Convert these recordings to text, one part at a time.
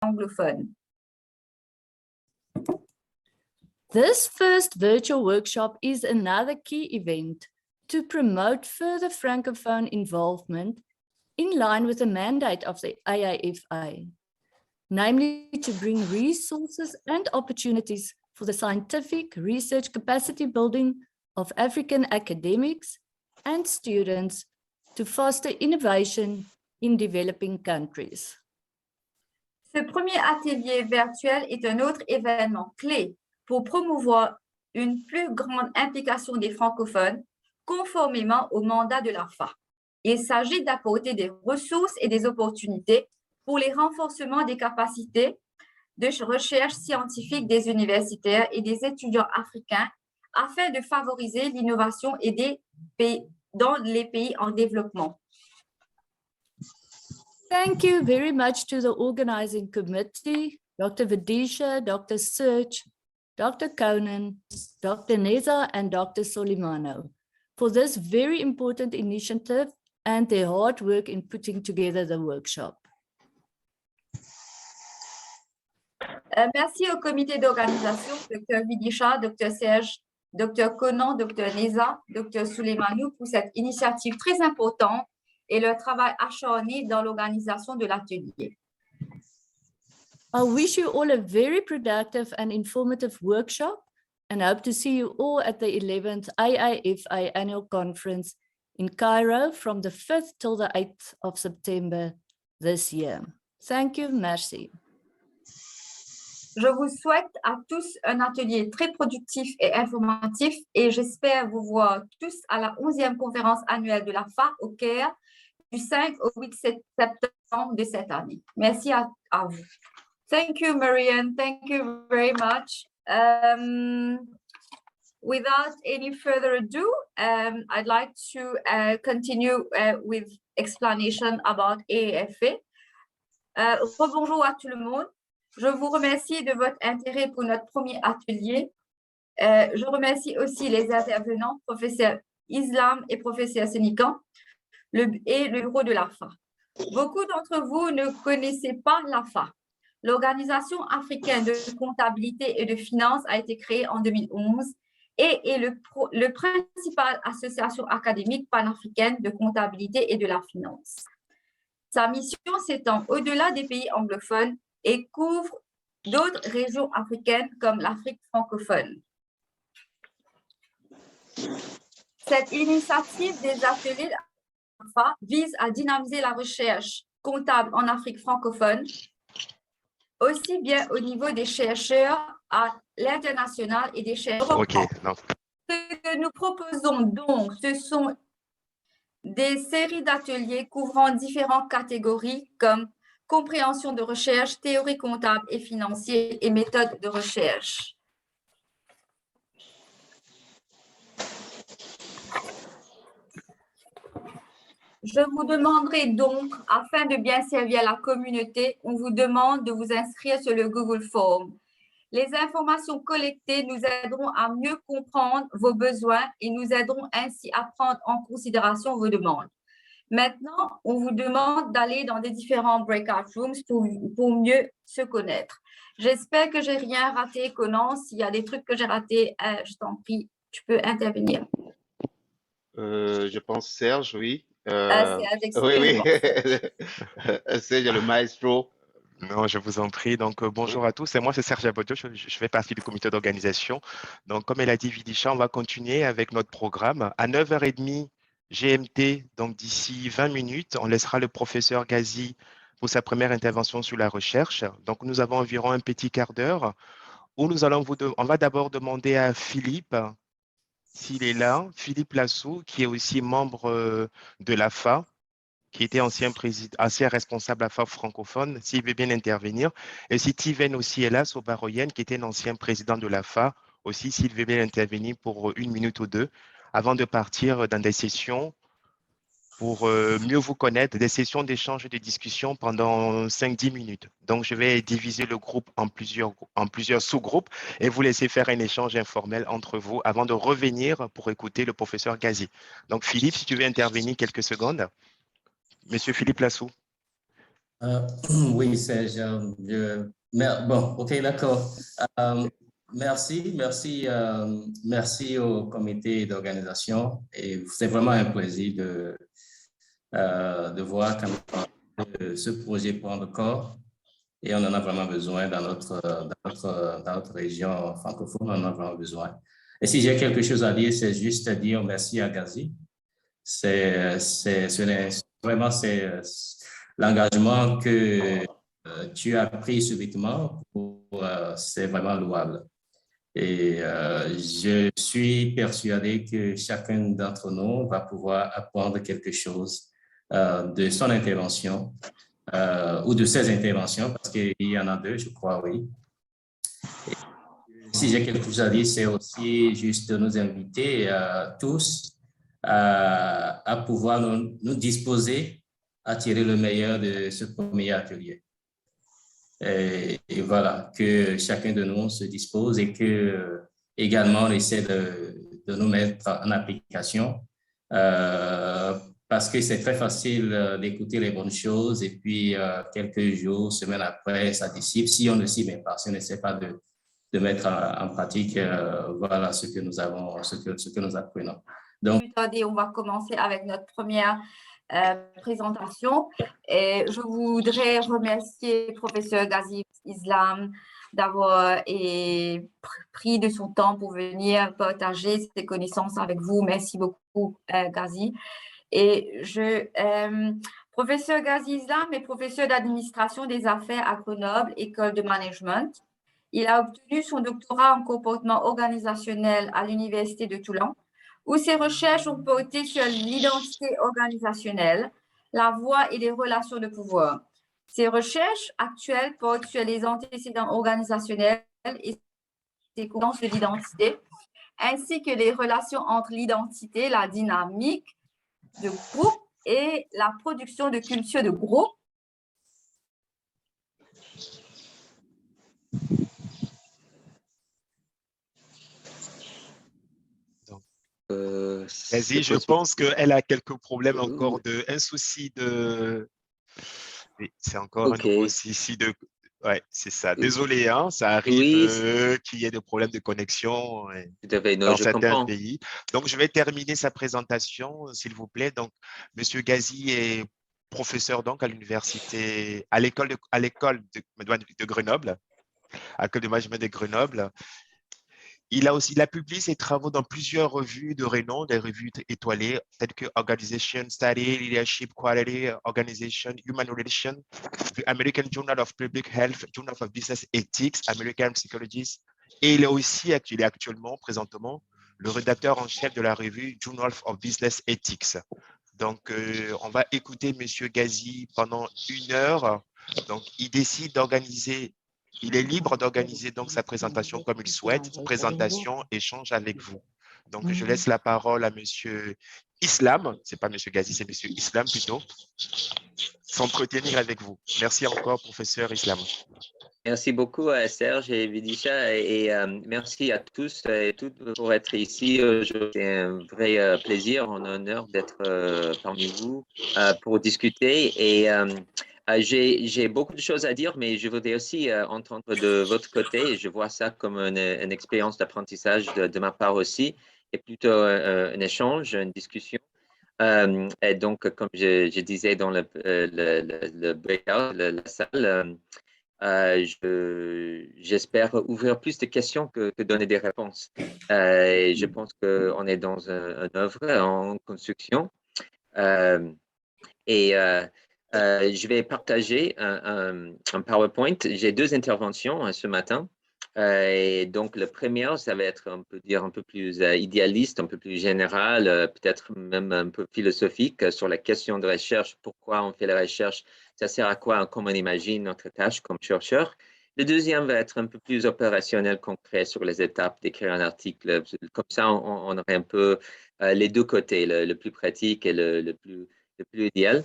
anglophone. This first virtual workshop is another key event to promote further Francophone involvement in line with the mandate of the AIFA, namely to bring resources and opportunities for the scientific research capacity building of African academics and students to foster innovation in developing countries. Ce premier atelier virtuel est un autre événement clé pour promouvoir une plus grande implication des francophones conformément au mandat de l'AFA. Il s'agit d'apporter des ressources et des opportunités pour les renforcements des capacités de recherche scientifique des universitaires et des étudiants africains afin de favoriser l'innovation dans les pays en développement. Thank you very much to the organizing committee, Dr. Vidisha, Dr. Search, Dr. Conan, Dr. Neza, and Dr. Solimano for this very important initiative and their hard work in putting together the workshop. Merci au comité d'organisation, Dr. Vidisha, Dr. Serge, Dr. Conan, Dr. Neza, Dr. Soleimanou pour cette initiative très importante et leur travail acharné dans l'organisation de l'atelier. I wish you all a very productive and informative workshop and hope to see you all at the 11th AIFA Annual Conference in Cairo from the 5th till the 8th of September this year. Thank you, merci. Je vous souhaite à tous un atelier très productif et informatif et j'espère vous voir tous à la 11e conférence annuelle de la FA au Caire du 5 au 8 septembre de cette année. Merci à vous. Thank you, Marianne. Thank you very much. Without any further ado, I'd like to continue with explanation about AIFA. Rebonjour à tout le monde. Je vous remercie de votre intérêt pour notre premier atelier. Je remercie aussi les intervenants, professeur Islam et professeur Sénican, et le bureau de l'AFA. Beaucoup d'entre vous ne connaissez pas l'AFA. L'Organisation africaine de comptabilité et de finances a été créée en 2011 et est le principal association académique panafricaine de comptabilité et de la finance. Sa mission s'étend au-delà des pays anglophones et couvre d'autres régions africaines comme l'Afrique francophone. Cette initiative des ateliers vise à dynamiser la recherche comptable en Afrique francophone, aussi bien au niveau des chercheurs à l'international et des chercheurs. Ce que nous proposons donc, ce sont des séries d'ateliers couvrant différentes catégories comme compréhension de recherche, théorie comptable et financière et méthodes de recherche. Je vous demanderai donc, afin de bien servir la communauté, on vous demande de vous inscrire sur le Google Form. Les informations collectées nous aideront à mieux comprendre vos besoins et nous aideront ainsi à prendre en considération vos demandes. Maintenant, on vous demande d'aller dans des différents breakout rooms pour mieux se connaître. J'espère que je n'ai rien raté, Conan. S'il y a des trucs que j'ai ratés, je t'en prie, tu peux intervenir. Je pense Serge, oui. Serge, oui. Serge, le maestro. Non, je vous en prie. Donc, bonjour à tous. Et moi, c'est Serge Abodio. Je fais partie du comité d'organisation. Donc, comme elle a dit, Vidisha, on va continuer avec notre programme. À 9h30 GMT, donc d'ici 20 minutes, on laissera le professeur Ghazi pour sa première intervention sur la recherche. Donc, nous avons environ un petit quart d'heure où on va d'abord demander à Philippe, s'il est là, Philippe Lassou, qui est aussi membre de l'AFA, qui était ancien responsable AFA francophone, s'il veut bien intervenir. Et si Tiven aussi est là, Sobaroyen, qui était l'ancien président de l'AFA, aussi s'il veut bien intervenir pour 1 minute ou 2, avant de partir dans des sessions pour mieux vous connaître, des sessions d'échange et de discussion pendant 5-10 minutes. Donc, je vais diviser le groupe en plusieurs sous-groupes et vous laisser faire un échange informel entre vous avant de revenir pour écouter le professeur Ghazi. Donc, Philippe, si tu veux intervenir quelques secondes. Monsieur Philippe Lassou. Oui, Serge. Bon, OK, d'accord. Euh, merci au comité d'organisation. Et c'est vraiment un plaisir de voir quand ce projet prend corps. Et on en a vraiment besoin dans notre région francophone, on en a vraiment besoin. Et si j'ai quelque chose à dire, c'est juste dire merci à Gazi. Vraiment, l'engagement que tu as pris subitement, c'est vraiment louable. Et je suis persuadé que chacun d'entre nous va pouvoir apprendre quelque chose de son intervention ou de ses interventions, parce qu'il y en a deux, je crois, oui. Si j'ai quelque chose à dire, c'est aussi juste de nous inviter tous à pouvoir nous disposer à tirer le meilleur de ce premier atelier. Et voilà, que chacun de nous se dispose et que également on essaie de nous mettre en application parce que c'est très facile d'écouter les bonnes choses et puis quelques jours, semaines après, ça dissipe. Si on ne s'y met pas, si on n'essaie pas de mettre en pratique voilà ce que nous avons, ce que nous apprenons. Donc, on va commencer avec notre première présentation. Et je voudrais remercier professeur Gazi Islam d'avoir pris de son temps pour venir partager ses connaissances avec vous. Merci beaucoup, Gazi. Et professeur Gazi Islam est professeur d'administration des affaires à Grenoble, école de management. Il a obtenu son doctorat en comportement organisationnel à l'Université de Toulon, où ses recherches ont porté sur l'identité organisationnelle, la voix et les relations de pouvoir. Ses recherches actuelles portent sur les antécédents organisationnels et ses conséquences de l'identité, ainsi que les relations entre l'identité, la dynamique de groupe et la production de culture de groupe. Vas-y, je pense qu'elle a quelques problèmes encore un souci de. Oui, c'est encore un nouveau souci de. Ouais, c'est ça. Désolé, hein, ça arrive qu'il y ait des problèmes de connexion dans certains pays. Donc, je vais terminer sa présentation, s'il vous plaît. Donc, Monsieur Gazi est professeur donc à l'université, à l'école de Grenoble, à l'école de management de Grenoble. Il a publié ses travaux dans plusieurs revues de renom, des revues étoilées, telles que Organization Study, Leadership, Quality, Organization, Human Relations, the American Journal of Public Health, Journal of Business Ethics, American Psychologist. Et il est actuellement, présentement, le rédacteur en chef de la revue Journal of Business Ethics. Donc, on va écouter M. Gazi pendant 1 heure. Donc, il décide d'organiser. Il est libre d'organiser donc sa présentation comme il souhaite, présentation, échange avec vous. Donc, je laisse la parole à Monsieur Islam, c'est pas Monsieur Gazi, c'est Monsieur Islam plutôt, s'entretenir avec vous. Merci encore, professeur Islam. Merci beaucoup à Serge et Vidisha et merci à tous et toutes pour être ici. C'est un vrai plaisir, un honneur d'être parmi vous pour discuter et j'ai beaucoup de choses à dire, mais je voudrais aussi entendre de votre côté. Je vois ça comme une expérience d'apprentissage de ma part aussi, et plutôt un échange, une discussion. Et donc, comme je disais dans le breakout, la salle, j'espère ouvrir plus de questions que donner des réponses. Et je pense qu'on est dans une œuvre en construction. Je vais partager un PowerPoint. J'ai 2 interventions ce matin. Et donc, le premier, ça va être, on peut dire, un peu plus idéaliste, un peu plus général, peut-être même un peu philosophique sur la question de recherche. Pourquoi on fait la recherche? Ça sert à quoi? Comment on imagine notre tâche comme chercheur? Le deuxième va être un peu plus opérationnel, concret sur les étapes d'écrire un article. Comme ça, on aurait un peu les deux côtés, le plus pratique et le plus idéal.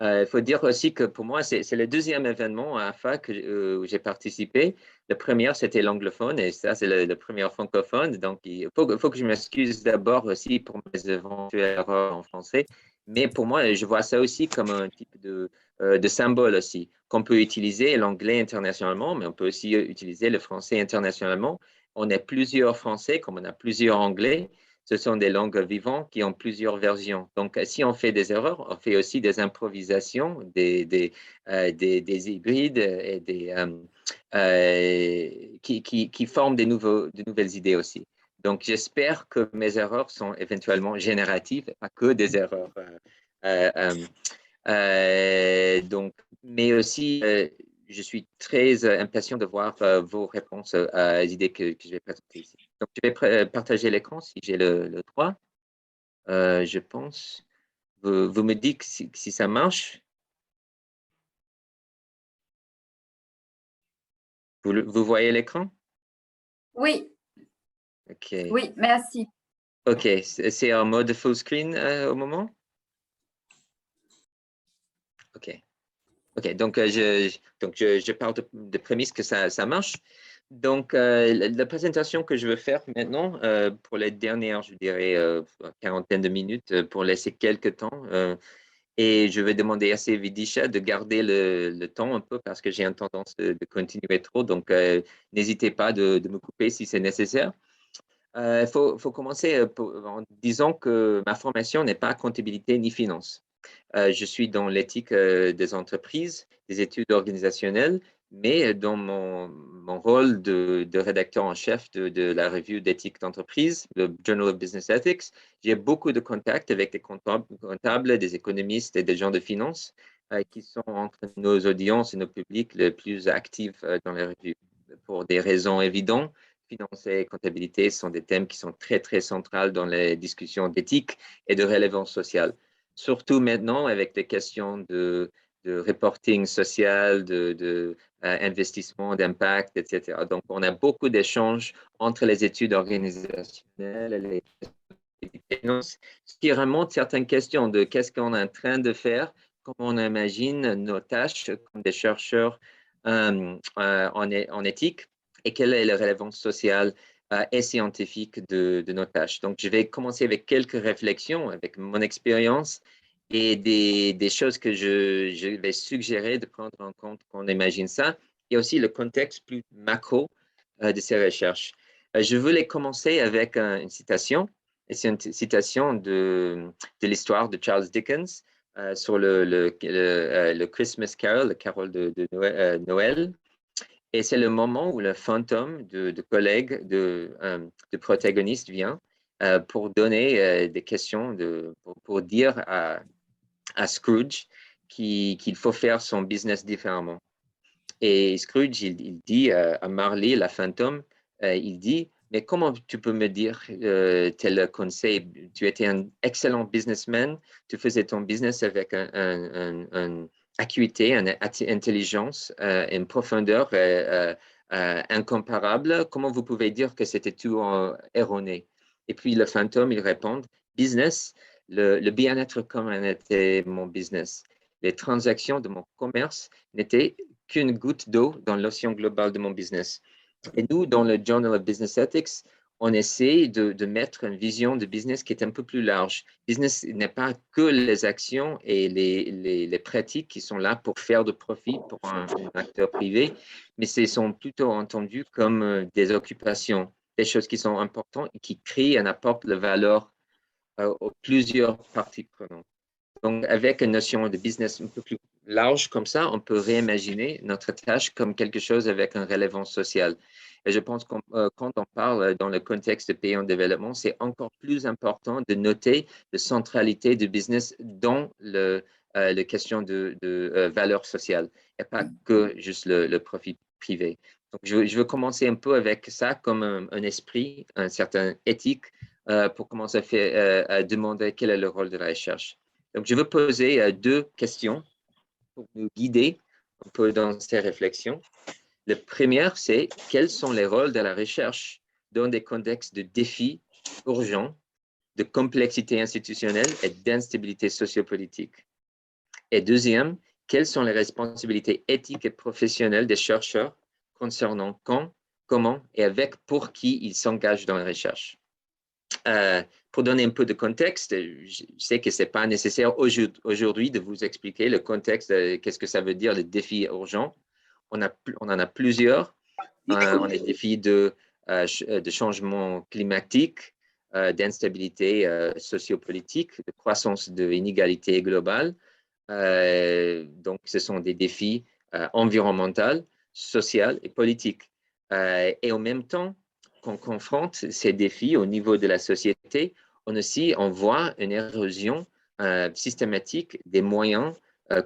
Il faut dire aussi que pour moi, c'est le deuxième événement à AFA où j'ai participé. Le premier, c'était l'anglophone et ça, c'est le premier francophone. Donc, il faut que je m'excuse d'abord aussi pour mes éventuelles erreurs en français. Mais pour moi, je vois ça aussi comme un type de de symboles aussi, qu'on peut utiliser l'anglais internationalement, mais on peut aussi utiliser le français internationalement. On a plusieurs français, comme on a plusieurs anglais. Ce sont des langues vivantes qui ont plusieurs versions. Donc, si on fait des erreurs, on fait aussi des improvisations, des hybrides et qui forment de nouvelles idées aussi. Donc, j'espère que mes erreurs sont éventuellement génératives, pas que des erreurs. Donc, mais aussi, je suis très impatient de voir vos réponses à les idées que je vais présenter ici. Donc, je vais partager l'écran si j'ai le droit. Je pense. Vous me dites si ça marche. Vous voyez l'écran? Oui, OK. oui, merci. OK, c'est en mode full screen au moment? OK. OK, donc je pars de prémisse que ça marche. Donc, la présentation que je veux faire maintenant, pour les dernières, je dirais, quarantaine de minutes, pour laisser quelques temps, et je vais demander à Vidisha de garder le temps un peu parce que j'ai une tendance de continuer trop. Donc, n'hésitez pas de me couper si c'est nécessaire. Il faut commencer en disant que ma formation n'est pas comptabilité ni finance. Je suis dans l'éthique des entreprises, des études organisationnelles, mais dans mon rôle de rédacteur en chef de la revue d'éthique d'entreprise, le Journal of Business Ethics, j'ai beaucoup de contacts avec des comptables, des économistes et des gens de finance qui sont entre nos audiences et nos publics les plus actifs dans la revue. Pour des raisons évidentes, finance et comptabilité sont des thèmes qui sont très, très centrales dans les discussions d'éthique et de relevance sociale. Surtout maintenant avec les questions de reporting social, investissement, d'impact, etc. Donc, on a beaucoup d'échanges entre les études organisationnelles et les finances, ce qui remonte certaines questions de qu'est-ce qu'on est en train de faire, comment on imagine nos tâches comme des chercheurs en éthique et quelle est la relevance sociale et scientifique de nos tâches. Donc, je vais commencer avec quelques réflexions, avec mon expérience et des choses que je vais suggérer de prendre en compte quand on imagine ça, et aussi le contexte plus macro de ces recherches. Je voulais commencer avec une citation, et c'est une citation de l'histoire de Charles Dickens sur le Christmas Carol, le carole de Noël. Et c'est le moment où le fantôme de collègue, de protagoniste vient pour donner des questions, pour dire à Scrooge qu'il faut faire son business différemment. Et Scrooge, il dit à Marley, la fantôme, il dit, mais comment tu peux me dire tel conseil? Tu étais un excellent businessman, tu faisais ton business avec une acuité, une intelligence, une profondeur incomparable. Comment vous pouvez dire que c'était tout erroné? Et puis le fantôme, il répond, business, le bien-être commun était mon business. Les transactions de mon commerce n'étaient qu'une goutte d'eau dans l'océan global de mon business. Et nous, dans le Journal of Business Ethics, on essaie de mettre une vision de business qui est un peu plus large. Business n'est pas que les actions et les pratiques qui sont là pour faire de profit pour un acteur privé, mais ce sont plutôt entendus comme des occupations, des choses qui sont importantes et qui créent et apportent de valeur aux plusieurs parties prenantes. Donc, avec une notion de business un peu plus large comme ça, on peut réimaginer notre tâche comme quelque chose avec une relevance sociale. Et je pense que quand on parle dans le contexte de pays en développement, c'est encore plus important de noter la centralité du business dans la question de valeur sociale et pas que juste le profit privé. Donc, je veux commencer un peu avec ça comme un esprit, un certain éthique pour commencer à demander quel est le rôle de la recherche. Donc, je veux poser deux questions pour nous guider un peu dans ces réflexions. La première, c'est quels sont les rôles de la recherche dans des contextes de défis urgents, de complexité institutionnelle et d'instabilité sociopolitique? Et deuxième, quelles sont les responsabilités éthiques et professionnelles des chercheurs concernant quand, comment et avec pour qui ils s'engagent dans la recherche? Pour donner un peu de contexte, je sais que ce n'est pas nécessaire aujourd'hui de vous expliquer le contexte, qu'est-ce que ça veut dire, les défis urgents. On en a plusieurs. On a des défis de changement climatique, d'instabilité sociopolitique, de croissance de l'inégalité globale. Donc, ce sont des défis environnementaux, sociaux et politiques. Et en même temps, qu'on confronte ces défis au niveau de la société, on voit une érosion systématique des moyens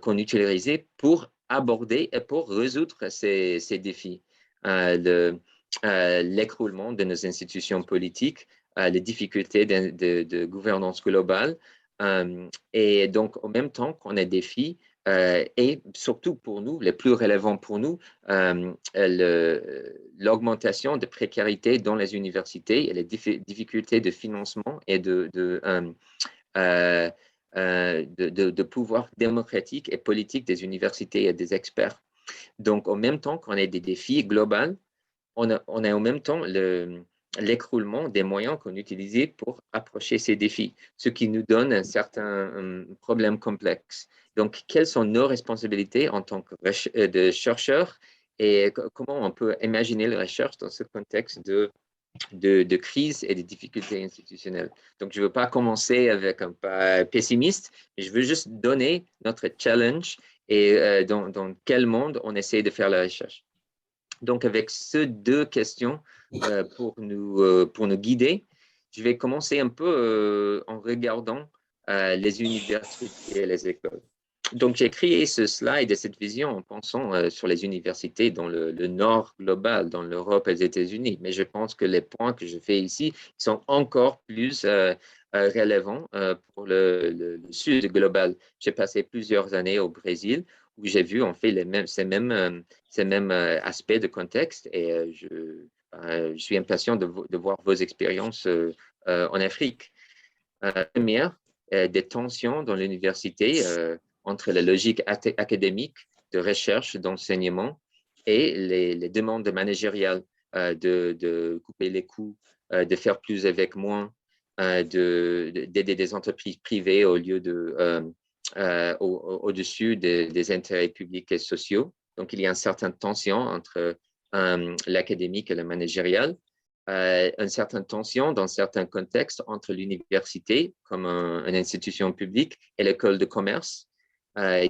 qu'on utilisait pour aborder et pour résoudre ces défis. L'écroulement de nos institutions politiques, les difficultés de gouvernance globale. Et donc, en même temps qu'on a des défis, et surtout pour nous, les plus relevants pour nous, l'augmentation de précarité dans les universités et les difficultés de financement et de pouvoir démocratique et politique des universités et des experts. Donc, en même temps qu'on a des défis globaux, on a en même temps l'écroulement des moyens qu'on utilisait pour approcher ces défis, ce qui nous donne un certain problème complexe. Donc, quelles sont nos responsabilités en tant que chercheurs et comment on peut imaginer la recherche dans ce contexte de crise et de difficultés institutionnelles. Donc, je ne veux pas commencer avec un pas pessimiste, mais je veux juste donner notre challenge et dans quel monde on essaie de faire la recherche. Donc, avec ces deux questions pour nous guider, je vais commencer un peu en regardant les universités et les écoles. Donc, j'ai créé ce slide et cette vision en pensant sur les universités dans le nord global, dans l'Europe et les États-Unis. Mais je pense que les points que je fais ici sont encore plus relevants pour le sud global. J'ai passé plusieurs années au Brésil où j'ai vu en fait ces mêmes aspects de contexte et je suis impatient de voir vos expériences en Afrique. Première, des tensions dans l'université entre la logique académique de recherche, d'enseignement et les demandes managériales de couper les coûts, de faire plus avec moins, d'aider des entreprises privées au lieu au-dessus des intérêts publics et sociaux. Donc, il y a une certaine tension entre l'académique et le managérial. Une certaine tension dans certains contextes entre l'université comme une institution publique et l'école de commerce,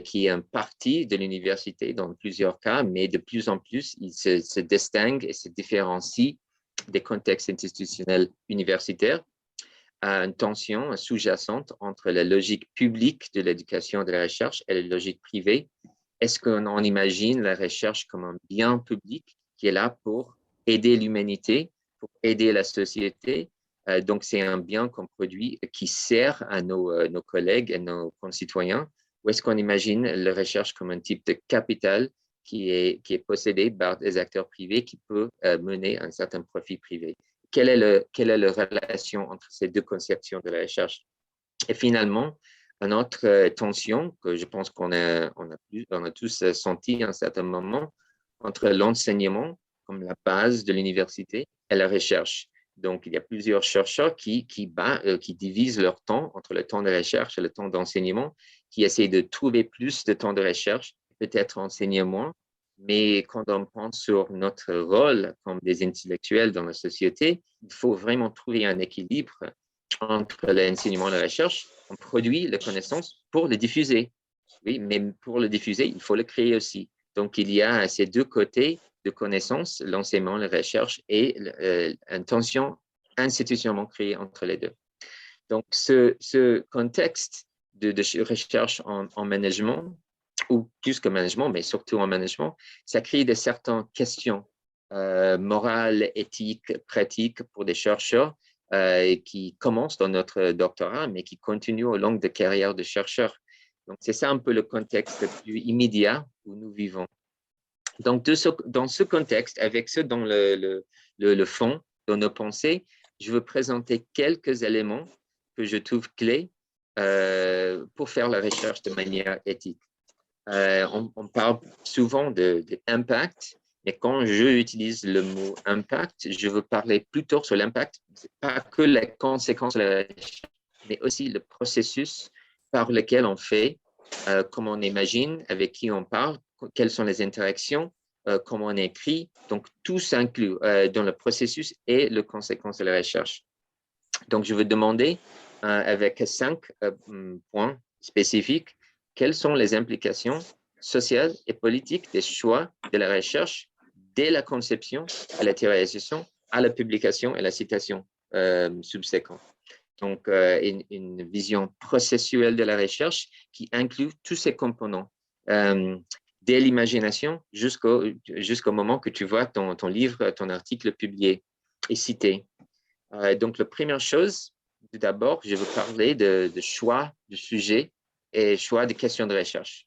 qui est une partie de l'université dans plusieurs cas, mais de plus en plus, il se distingue et se différencie des contextes institutionnels universitaires. Une tension sous-jacente entre la logique publique de l'éducation et de la recherche et la logique privée. Est-ce qu'on imagine la recherche comme un bien public qui est là pour aider l'humanité, pour aider la société? Donc, c'est un bien qu'on produit qui sert à nos collègues et nos concitoyens. Ou est-ce qu'on imagine la recherche comme un type de capital qui est possédé par des acteurs privés qui peut mener un certain profit privé? Quelle est la relation entre ces deux conceptions de la recherche? Et finalement, une autre tension que je pense qu'on a tous senti à un certain moment entre l'enseignement comme la base de l'université et la recherche. Donc, il y a plusieurs chercheurs qui divisent leur temps entre le temps de recherche et le temps d'enseignement, qui essayent de trouver plus de temps de recherche, peut-être enseigner moins. Mais quand on pense sur notre rôle comme des intellectuels dans la société, il faut vraiment trouver un équilibre entre l'enseignement et la recherche. On produit la connaissance pour le diffuser. Oui, mais pour le diffuser, il faut le créer aussi. Donc, il y a ces deux côtés de connaissance, l'enseignement, la recherche et une tension institutionnellement créée entre les deux. Donc, ce contexte de recherche en management, ou plus que management, mais surtout en management, ça crée de certaines questions morales, éthiques, pratiques pour des chercheurs qui commencent dans notre doctorat, mais qui continuent au long de carrière de chercheurs. Donc, c'est ça un peu le contexte plus immédiat où nous vivons. Donc, dans ce contexte, avec ce dans le fond de nos pensées, je veux présenter quelques éléments que je trouve clés pour faire la recherche de manière éthique. On parle souvent d'impact, Mais quand je utilise le mot impact, je veux parler plutôt sur l'impact, pas que les conséquences de la recherche, mais aussi le processus par lequel on fait, comment on imagine, avec qui on parle, quelles sont les interactions, comment on écrit. Donc, tout s'inclut dans le processus et les conséquences de la recherche. Donc, je veux demander, avec 5 points spécifiques, quelles sont les implications sociales et politiques des choix de la recherche dès la conception à la théorisation, à la publication et la citation subséquente. Donc, une vision processuelle de la recherche qui inclut tous ces composants, dès l'imagination jusqu'au moment que tu vois ton livre, ton article publié et cité. Donc, la première chose, tout d'abord, je veux parler de choix de sujet et choix de questions de recherche.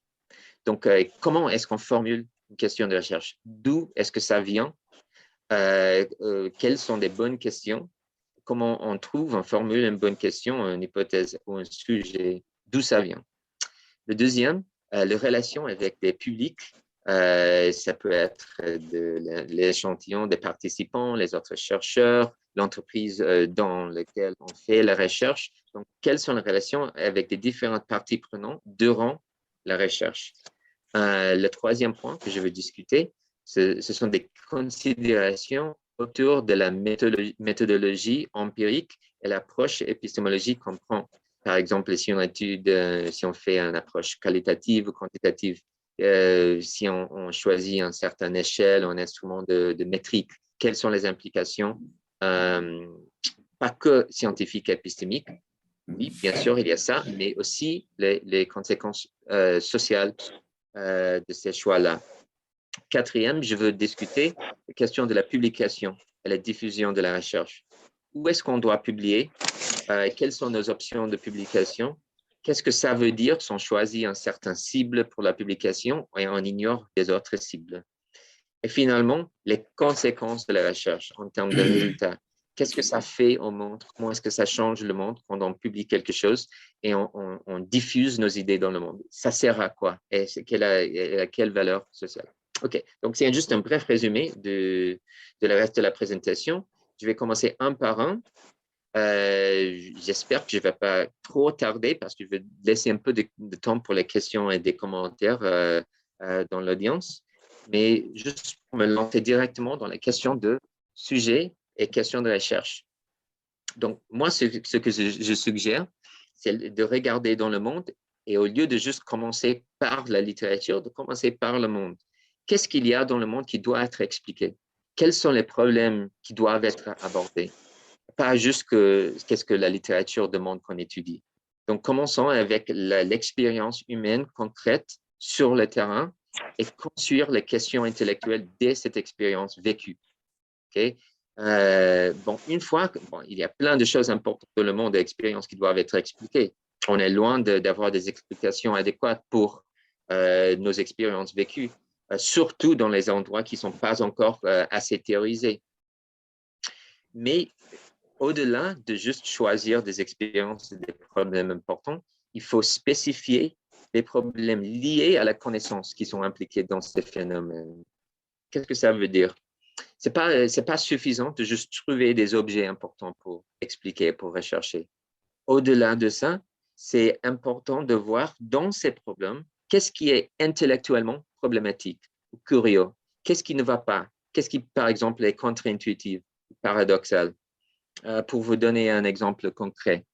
Donc, comment est-ce qu'on formule une question de recherche? D'où est-ce que ça vient? Quelles sont des bonnes questions? Comment on trouve, on formule une bonne question, une hypothèse ou un sujet? D'où ça vient? Le deuxième, les relations avec des publics. Ça peut être l'échantillon des participants, les autres chercheurs, l'entreprise dans laquelle on fait la recherche. Donc, quelles sont les relations avec les différentes parties prenantes durant la recherche? Le troisième point que je veux discuter, ce sont des considérations autour de la méthodologie empirique et l'approche épistémologique qu'on prend. Par exemple, si on fait une approche qualitative ou quantitative, si on choisit une certaine échelle ou un instrument de métrique, quelles sont les implications, pas que scientifiques et épistémiques, oui, bien sûr, il y a ça, mais aussi les conséquences sociales de ces choix-là. Quatrième, je veux discuter la question de la publication et la diffusion de la recherche. Où est-ce qu'on doit publier? Quelles sont nos options de publication? Qu'est-ce que ça veut dire si on choisit un certain cible pour la publication et on ignore les autres cibles? Et finalement, les conséquences de la recherche en termes de résultats. Qu'est-ce que ça fait au monde? Comment est-ce que ça change le monde quand on publie quelque chose et on diffuse nos idées dans le monde? Ça sert à quoi? Et quelle valeur sociale? OK, donc c'est juste un bref résumé de la reste de la présentation. Je vais commencer un par un. J'espère que je ne vais pas trop tarder parce que je vais laisser un peu de temps pour les questions et des commentaires dans l'audience. Mais juste pour me lancer directement dans les questions de sujet et questions de recherche. Donc, moi, ce que je suggère, c'est de regarder dans le monde et au lieu de juste commencer par la littérature, de commencer par le monde. Qu'est-ce qu'il y a dans le monde qui doit être expliqué? Quels sont les problèmes qui doivent être abordés? Pas juste qu'est-ce que la littérature demande qu'on étudie. Donc, commençons avec l'expérience humaine concrète sur le terrain et construire les questions intellectuelles dès cette expérience vécue. Okay? Une fois il y a plein de choses importantes dans le monde d'expérience qui doivent être expliquées. On est loin d'avoir des explications adéquates pour nos expériences vécues, surtout dans les endroits qui ne sont pas encore assez théorisés. Mais au-delà de juste choisir des expériences et des problèmes importants, il faut spécifier les problèmes liés à la connaissance qui sont impliqués dans ces phénomènes. Qu'est-ce que ça veut dire? C'est pas suffisant de juste trouver des objets importants pour expliquer, pour rechercher. Au-delà de ça, c'est important de voir dans ces problèmes qu'est-ce qui est intellectuellement problématique ou curieux, qu'est-ce qui ne va pas, qu'est-ce qui, par exemple, est contre-intuitif, paradoxal. Pour vous donner un exemple concret,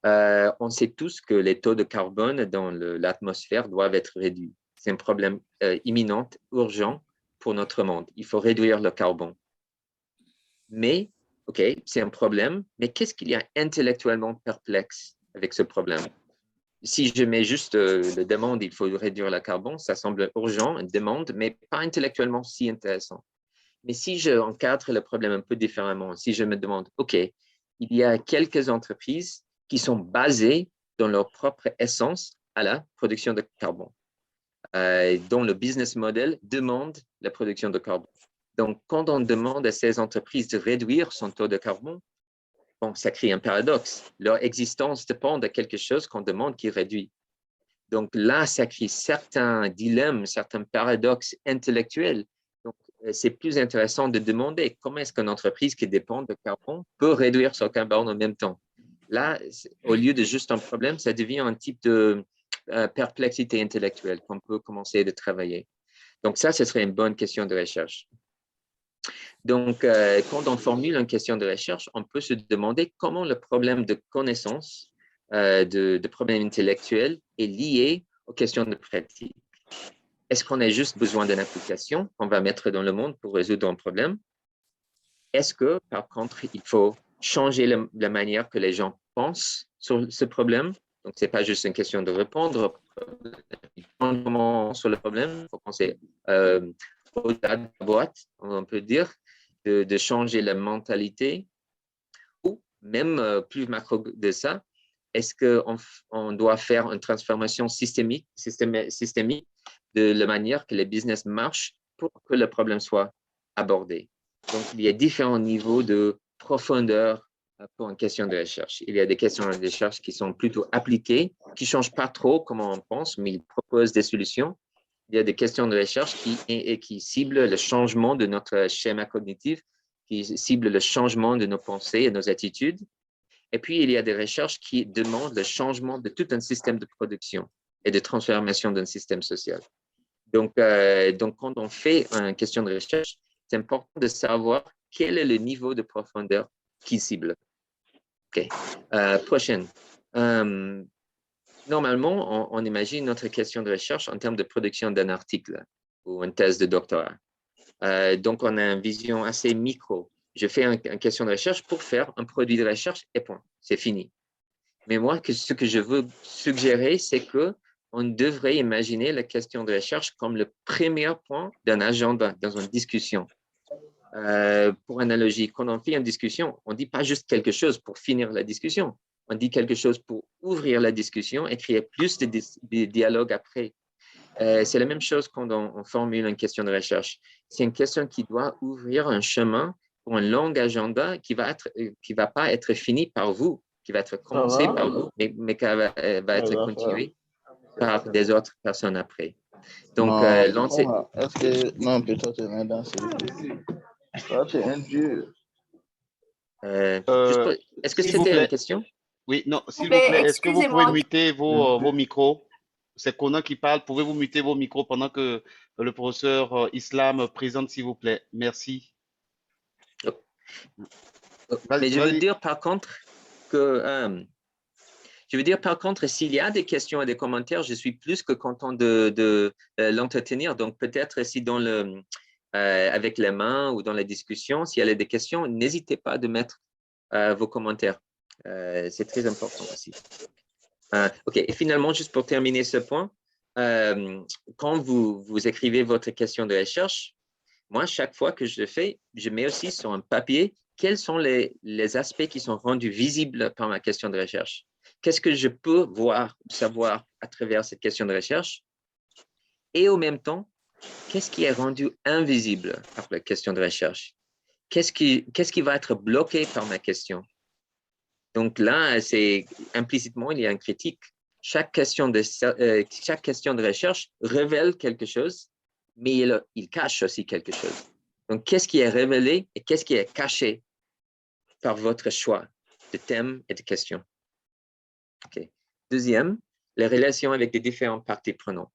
on sait tous que les taux de carbone dans l'atmosphère doivent être réduits. C'est un problème imminent, urgent pour notre monde. Il faut réduire le carbone. Mais, OK, c'est un problème, mais qu'est-ce qu'il y a intellectuellement perplexe avec ce problème? Si je mets juste la demande, il faut réduire le carbone, ça semble urgent, une demande, mais pas intellectuellement si intéressant. Mais si je encadre le problème un peu différemment, si je me demande, OK, il y a quelques entreprises qui sont basées dans leur propre essence à la production de carbone, dont le business model demande la production de carbone. Donc, quand on demande à ces entreprises de réduire son taux de carbone, ça crée un paradoxe. Leur existence dépend de quelque chose qu'on demande qui réduit. Donc là, ça crée certains dilemmes, certains paradoxes intellectuels. Donc, c'est plus intéressant de demander comment est-ce qu'une entreprise qui dépend de carbone peut réduire son carbone en même temps. Là, au lieu de juste un problème, ça devient un type de perplexité intellectuelle qu'on peut commencer à travailler. Donc ça, ce serait une bonne question de recherche. Donc, quand on formule une question de recherche, on peut se demander comment le problème de connaissance, de problème intellectuel est lié aux questions de pratique. Est-ce qu'on a juste besoin d'une application qu'on va mettre dans le monde pour résoudre un problème? Est-ce que, par contre, il faut changer la manière que les gens pensent sur ce problème? Donc, ce n'est pas juste une question de répondre sur le problème. Il faut penser au-delà de la boîte, on peut dire, de changer la mentalité. Ou même plus macro de ça, est-ce qu'on doit faire une transformation systémique de la manière que les business marchent pour que le problème soit abordé? Donc, il y a différents niveaux de profondeur pour une question de recherche. Il y a des questions de recherche qui sont plutôt appliquées, qui ne changent pas trop comment on pense, mais ils proposent des solutions. Il y a des questions de recherche qui ciblent le changement de notre schéma cognitif, qui ciblent le changement de nos pensées et nos attitudes. Et puis, il y a des recherches qui demandent le changement de tout un système de production et de transformation d'un système social. Donc, quand on fait une question de recherche, c'est important de savoir quel est le niveau de profondeur qui cible. OK. Prochaine. Normalement, on imagine notre question de recherche en termes de production d'un article ou une thèse de doctorat. Donc, on a une vision assez micro. Je fais une question de recherche pour faire un produit de recherche et point. C'est fini. Mais moi, ce que je veux suggérer, c'est qu'on devrait imaginer la question de recherche comme le premier point d'un agenda dans une discussion. Pour analogie, quand on fait une discussion, on ne dit pas juste quelque chose pour finir la discussion. On dit quelque chose pour ouvrir la discussion et créer plus de dialogue après. C'est la même chose quand on formule une question de recherche. C'est une question qui doit ouvrir un chemin pour un long agenda qui va pas être fini par vous, qui va être commencé par vous, mais qui va être continué par des autres personnes après. Donc, est-ce que non, plutôt tu es dans c'est un dieu. Est-ce que c'était une question? Oui, non, s'il vous plaît, est-ce que vous pouvez Excusez-moi. muter vos micros? C'est Conan qui parle. Pouvez-vous muter vos micros pendant que le professeur Islam présente, s'il vous plaît? Merci. Mais je veux dire par contre que s'il y a des questions et des commentaires, je suis plus que content de l'entretenir. Donc peut-être si avec les mains ou dans la discussion, s'il y a des questions, n'hésitez pas de mettre vos commentaires. C'est très important aussi. OK, et finalement, juste pour terminer ce point, quand vous écrivez votre question de recherche, moi, chaque fois que je le fais, je mets aussi sur un papier quels sont les aspects qui sont rendus visibles par ma question de recherche. Qu'est-ce que je peux savoir à travers cette question de recherche? Et au même temps, qu'est-ce qui est rendu invisible par la question de recherche? Qu'est-ce qui va être bloqué par ma question? Donc là, implicitement, il y a une critique. Chaque question de recherche révèle quelque chose, mais il cache aussi quelque chose. Donc, qu'est-ce qui est révélé et qu'est-ce qui est caché par votre choix de thème et de questions? OK. Deuxième, les relations avec les différentes parties prenantes.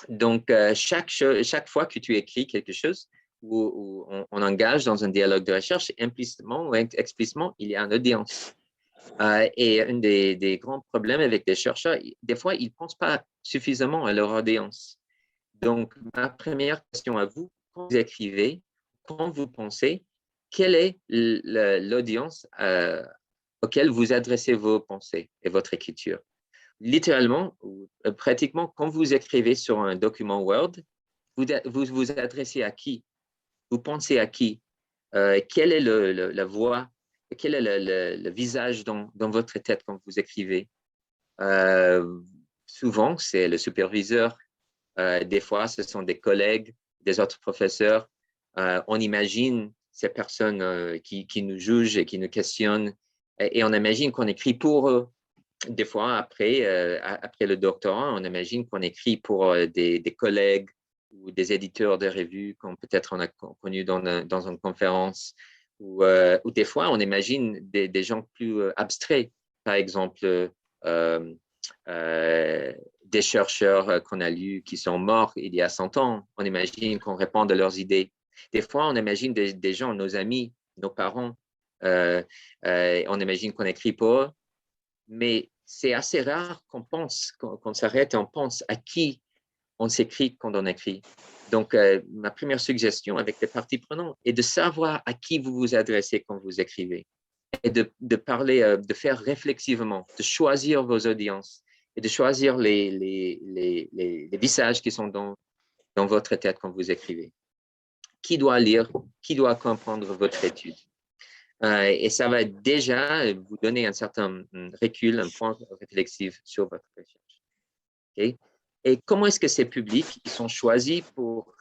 Donc, chaque fois que tu écris quelque chose ou on engage dans un dialogue de recherche, implicitement ou explicitement, il y a une audience. Et un des grands problèmes avec les chercheurs, des fois, ils ne pensent pas suffisamment à leur audience. Donc, ma première question à vous, quand vous écrivez, quand vous pensez, quelle est l'audience auquel vous adressez vos pensées et votre écriture? Littéralement, ou pratiquement, quand vous écrivez sur un document Word, vous adressez à qui? Vous pensez à qui? Quelle est la voix? Quel est le visage dans votre tête quand vous écrivez? Souvent, c'est le superviseur. Des fois, ce sont des collègues, des autres professeurs. On imagine ces personnes qui nous jugent et qui nous questionnent. Et on imagine qu'on écrit pour eux. Des fois, après le doctorat, on imagine qu'on écrit pour des collègues ou des éditeurs de revues qu'on peut-être on a connus dans une conférence, ou des fois on imagine des gens plus abstraits, par exemple des chercheurs qu'on a lus qui sont morts il y a 100 ans, on imagine qu'on répond à leurs idées. Des fois, on imagine des gens, nos amis, nos parents, on imagine qu'on écrit pour eux, mais c'est assez rare qu'on s'arrête et on pense à qui on s'écrit quand on écrit. Donc, ma première suggestion avec les parties prenantes est de savoir à qui vous vous adressez quand vous écrivez et de parler, de faire réflexivement, de choisir vos audiences et de choisir les visages qui sont dans votre tête quand vous écrivez. Qui doit lire, qui doit comprendre votre étude. Et ça va déjà vous donner un certain recul, un point réflexif sur votre recherche. Okay? Et comment est-ce que ces publics ils sont choisis pour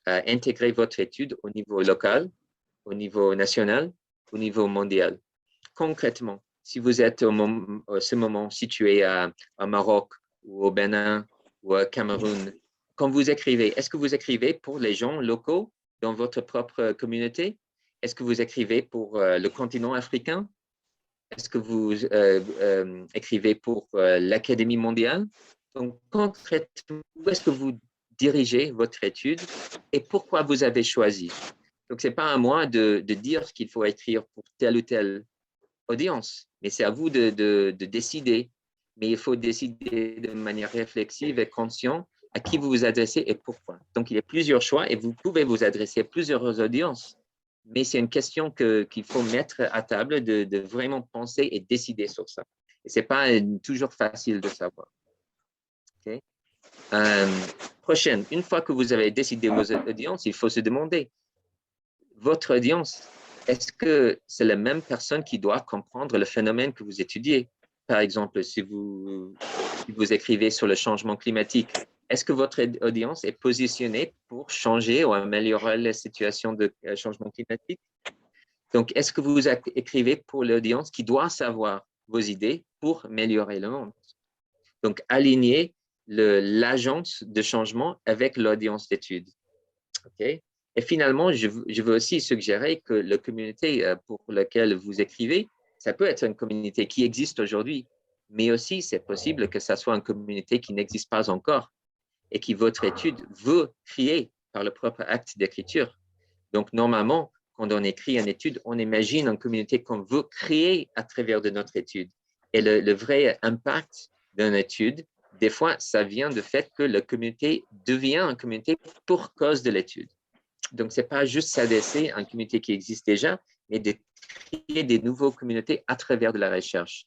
intégrer votre étude au niveau local, au niveau national, au niveau mondial? Concrètement, si vous êtes à ce moment situé au Maroc ou au Bénin ou au Cameroun, quand vous écrivez, est-ce que vous écrivez pour les gens locaux dans votre propre communauté? Est-ce que vous écrivez pour le continent africain? Est-ce que vous écrivez pour l'Académie mondiale? Donc, concrètement, où est-ce que vous dirigez votre étude et pourquoi vous avez choisi? Donc, ce n'est pas à moi de dire qu'il faut écrire pour telle ou telle audience, mais c'est à vous de décider. Mais il faut décider de manière réflexive et consciente à qui vous vous adressez et pourquoi. Donc, il y a plusieurs choix et vous pouvez vous adresser à plusieurs audiences. Mais c'est une question qu'il faut mettre à table, de vraiment penser et décider sur ça. Et ce n'est pas toujours facile de savoir. Okay? Prochaine, une fois que vous avez décidé vos audiences, il faut se demander, votre audience, est-ce que c'est la même personne qui doit comprendre le phénomène que vous étudiez? Par exemple, si vous écrivez sur le changement climatique, est-ce que votre audience est positionnée pour changer ou améliorer la situation de changement climatique? Donc, est-ce que vous écrivez pour l'audience qui doit savoir vos idées pour améliorer le monde? Donc, aligner l'agence de changement avec l'audience d'études. Okay? Et finalement, je veux aussi suggérer que la communauté pour laquelle vous écrivez, ça peut être une communauté qui existe aujourd'hui, mais aussi c'est possible que ça soit une communauté qui n'existe pas encore et qui votre étude veut créer par le propre acte d'écriture. Donc, normalement, quand on écrit une étude, on imagine une communauté qu'on veut créer à travers de notre étude. Et le vrai impact d'une étude, des fois, ça vient du fait que la communauté devient une communauté pour cause de l'étude. Donc, ce n'est pas juste s'adresser à une communauté qui existe déjà, mais de créer des nouvelles communautés à travers de la recherche.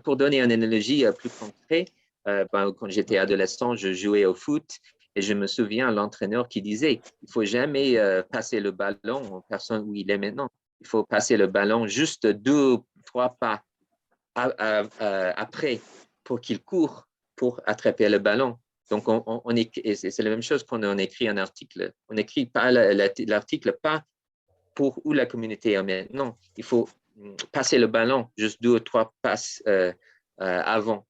Pour donner une analogie plus concrète, quand j'étais adolescent, je jouais au foot et je me souviens l'entraîneur qui disait il ne faut jamais passer le ballon aux personnes où il est maintenant. Il faut passer le ballon juste 2 ou 3 pas après pour qu'il court pour attraper le ballon. Donc, c'est la même chose quand on écrit un article. On n'écrit pas l'article pas pour où la communauté est maintenant. Il faut passer le ballon juste 2 ou 3 passes avant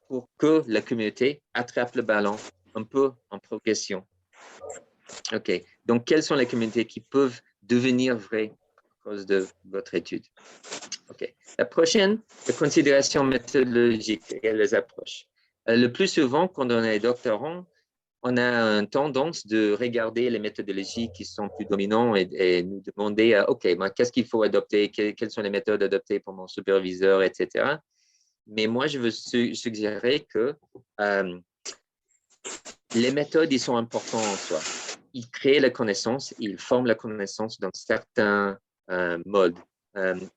pour que la communauté attrape le ballon un peu en progression. OK. Donc, quelles sont les communautés qui peuvent devenir vraies à cause de votre étude? OK. La prochaine, la considération méthodologique et les approches. Le plus souvent, quand on est doctorant, on a une tendance de regarder les méthodologies qui sont plus dominantes et nous demander, OK, qu'est-ce qu'il faut adopter, quelles sont les méthodes adoptées pour mon superviseur, etc. Mais moi, je veux suggérer que les méthodes, ils sont importantes en soi. Ils créent la connaissance, ils forment la connaissance dans certains modes.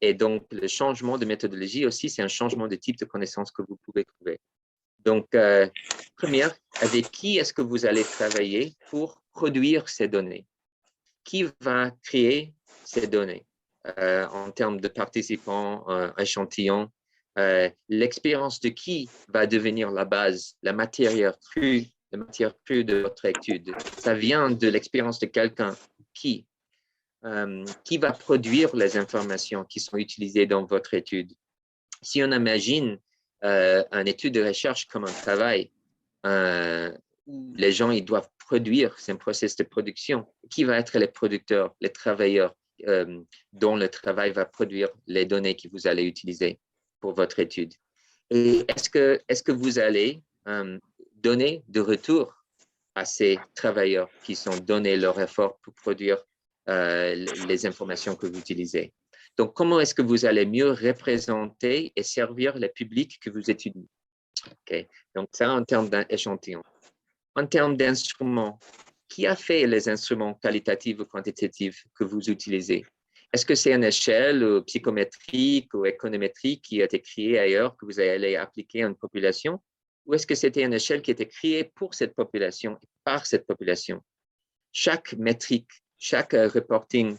Et donc, le changement de méthodologie aussi, c'est un changement de type de connaissance que vous pouvez trouver. Donc, première, avec qui est-ce que vous allez travailler pour produire ces données? Qui va créer ces données en termes de participants, échantillons? L'expérience de qui va devenir la base, la matière crue de votre étude? Ça vient de l'expérience de quelqu'un qui va produire les informations qui sont utilisées dans votre étude? Si on imagine une étude de recherche comme un travail où les gens ils doivent produire, c'est un processus de production. Qui va être les producteurs, les travailleurs dont le travail va produire les données que vous allez utiliser pour votre étude? Et est-ce que vous allez donner de retour à ces travailleurs qui sont donnés leur effort pour produire les informations que vous utilisez? Donc, comment est-ce que vous allez mieux représenter et servir le public que vous étudiez? Okay. Donc, ça en termes d'échantillon. En termes d'instruments, qui a fait les instruments qualitatifs ou quantitatifs que vous utilisez? Est-ce que c'est une échelle psychométrique ou économétrique qui a été créée ailleurs, que vous allez appliquer à une population? Ou est-ce que c'était une échelle qui a été créée pour cette population et par cette population? Chaque métrique, chaque reporting,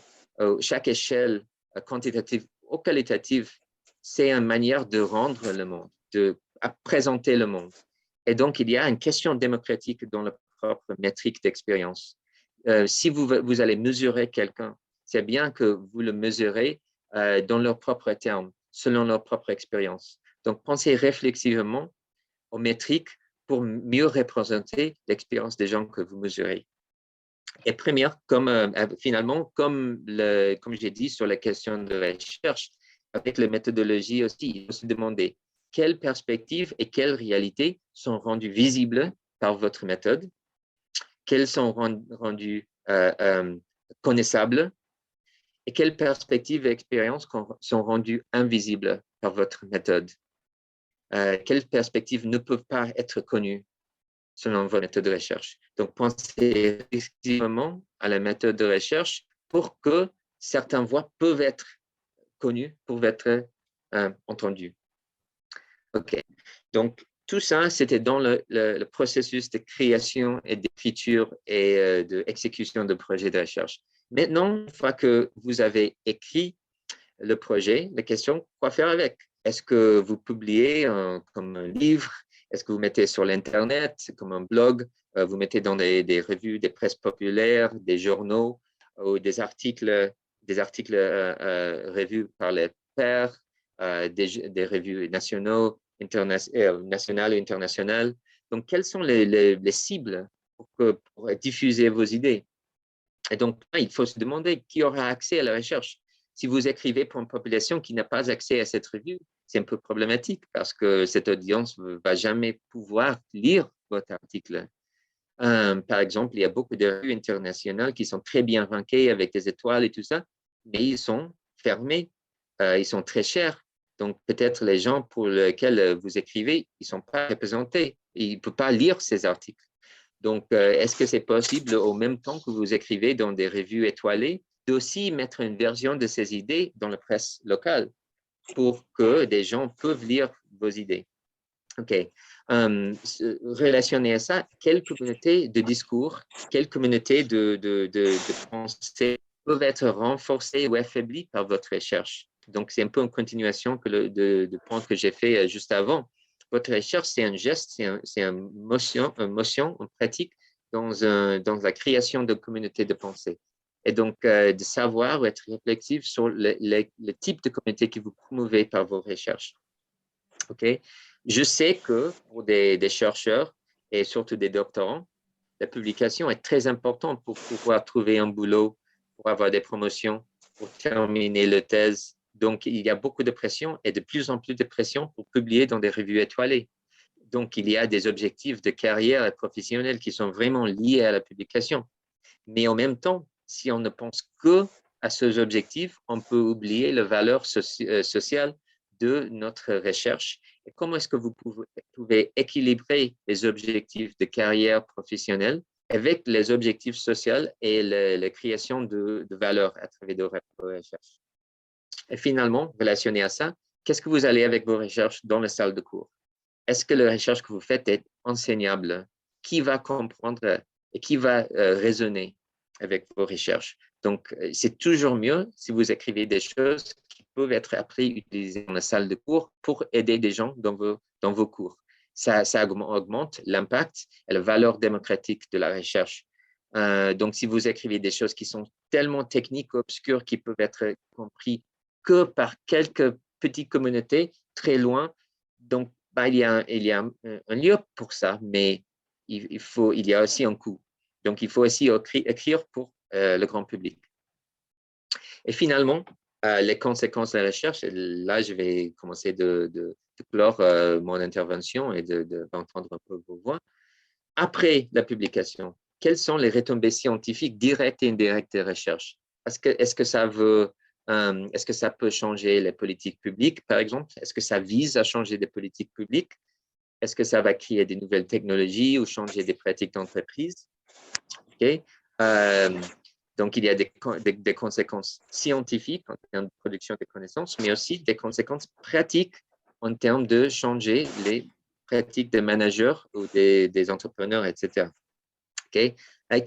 chaque échelle quantitative ou qualitative, c'est une manière de rendre le monde, de présenter le monde. Et donc, il y a une question démocratique dans la propre métrique d'expérience. Si vous allez mesurer quelqu'un, c'est bien que vous le mesurez dans leurs propres termes, selon leur propre expérience. Donc, pensez réflexivement aux métriques pour mieux représenter l'expérience des gens que vous mesurez. Et première, finalement, comme j'ai dit sur la question de recherche, avec la méthodologie aussi, il faut se demander quelles perspectives et quelles réalités sont rendues visibles par votre méthode, quelles sont rendues connaissables et quelles perspectives et expériences sont rendues invisibles par votre méthode. Quelles perspectives ne peuvent pas être connues selon votre méthode de recherche. Donc, pensez effectivement à la méthode de recherche pour que certaines voix peuvent être connues, peuvent être entendues. OK. Donc, tout ça, c'était dans le processus de création et d'écriture et d'exécution de projets de recherche. Maintenant, une fois que vous avez écrit le projet, la question, quoi faire avec? Est-ce que vous publiez comme un livre? Est-ce que vous mettez sur l'Internet, comme un blog? Vous mettez dans des revues, des presses populaires, des journaux ou des articles revus par les pairs, des revues nationales ou internationales. Donc, quelles sont les cibles pour diffuser vos idées? Et donc, il faut se demander qui aura accès à la recherche. Si vous écrivez pour une population qui n'a pas accès à cette revue, c'est un peu problématique parce que cette audience ne va jamais pouvoir lire votre article. Par exemple, il y a beaucoup de revues internationales qui sont très bien rankées avec des étoiles et tout ça, mais ils sont fermés, ils sont très chers. Donc, peut-être les gens pour lesquels vous écrivez, ils ne sont pas représentés. Ils ne peuvent pas lire ces articles. Donc, est-ce que c'est possible, au même temps que vous écrivez dans des revues étoilées, d'aussi mettre une version de ces idées dans la presse locale pour que des gens peuvent lire vos idées? OK. Relationné à ça, quelle communauté de discours, quelle communauté de pensée peuvent être renforcées ou affaiblies par votre recherche? Donc, c'est un peu une continuation de point que j'ai fait juste avant. Votre recherche, c'est un geste, c'est une motion, une pratique dans la création de communautés de pensée. Et donc, de savoir ou être réflexif sur le type de communauté que vous promouvez par vos recherches. OK? Je sais que pour des chercheurs et surtout des doctorants, la publication est très importante pour pouvoir trouver un boulot, pour avoir des promotions, pour terminer la thèse. Donc, il y a beaucoup de pression et de plus en plus de pression pour publier dans des revues étoilées. Donc, il y a des objectifs de carrière et professionnels qui sont vraiment liés à la publication. Mais en même temps, si on ne pense que à ces objectifs, on peut oublier la valeur sociale de notre recherche. Et comment est-ce que vous pouvez équilibrer les objectifs de carrière professionnelle avec les objectifs sociaux et la création de valeur à travers vos recherches? Et finalement, relationné à ça, qu'est-ce que vous allez avec vos recherches dans la salle de cours? Est-ce que la recherche que vous faites est enseignable? Qui va comprendre et qui va raisonner avec vos recherches? Donc, c'est toujours mieux si vous écrivez des choses qui peuvent être après utilisées dans la salle de cours pour aider des gens dans vos cours. Ça augmente l'impact et la valeur démocratique de la recherche. Donc, si vous écrivez des choses qui sont tellement techniques, obscures, qui peuvent être comprises que par quelques petites communautés très loin, donc il y a un lieu pour ça, mais il y a aussi un coût. Donc, il faut aussi écrire pour le grand public. Et finalement, les conséquences de la recherche, et là, je vais commencer de clore mon intervention et d'entendre un peu vos voix. Après la publication, quelles sont les retombées scientifiques directes et indirectes des recherches? Est-ce que ça peut changer les politiques publiques, par exemple? Est-ce que ça vise à changer des politiques publiques? Est-ce que ça va créer des nouvelles technologies ou changer des pratiques d'entreprise? Okay. Donc, il y a des conséquences scientifiques en termes de production de connaissances, mais aussi des conséquences pratiques en termes de changer les pratiques des managers ou des entrepreneurs, etc. Okay.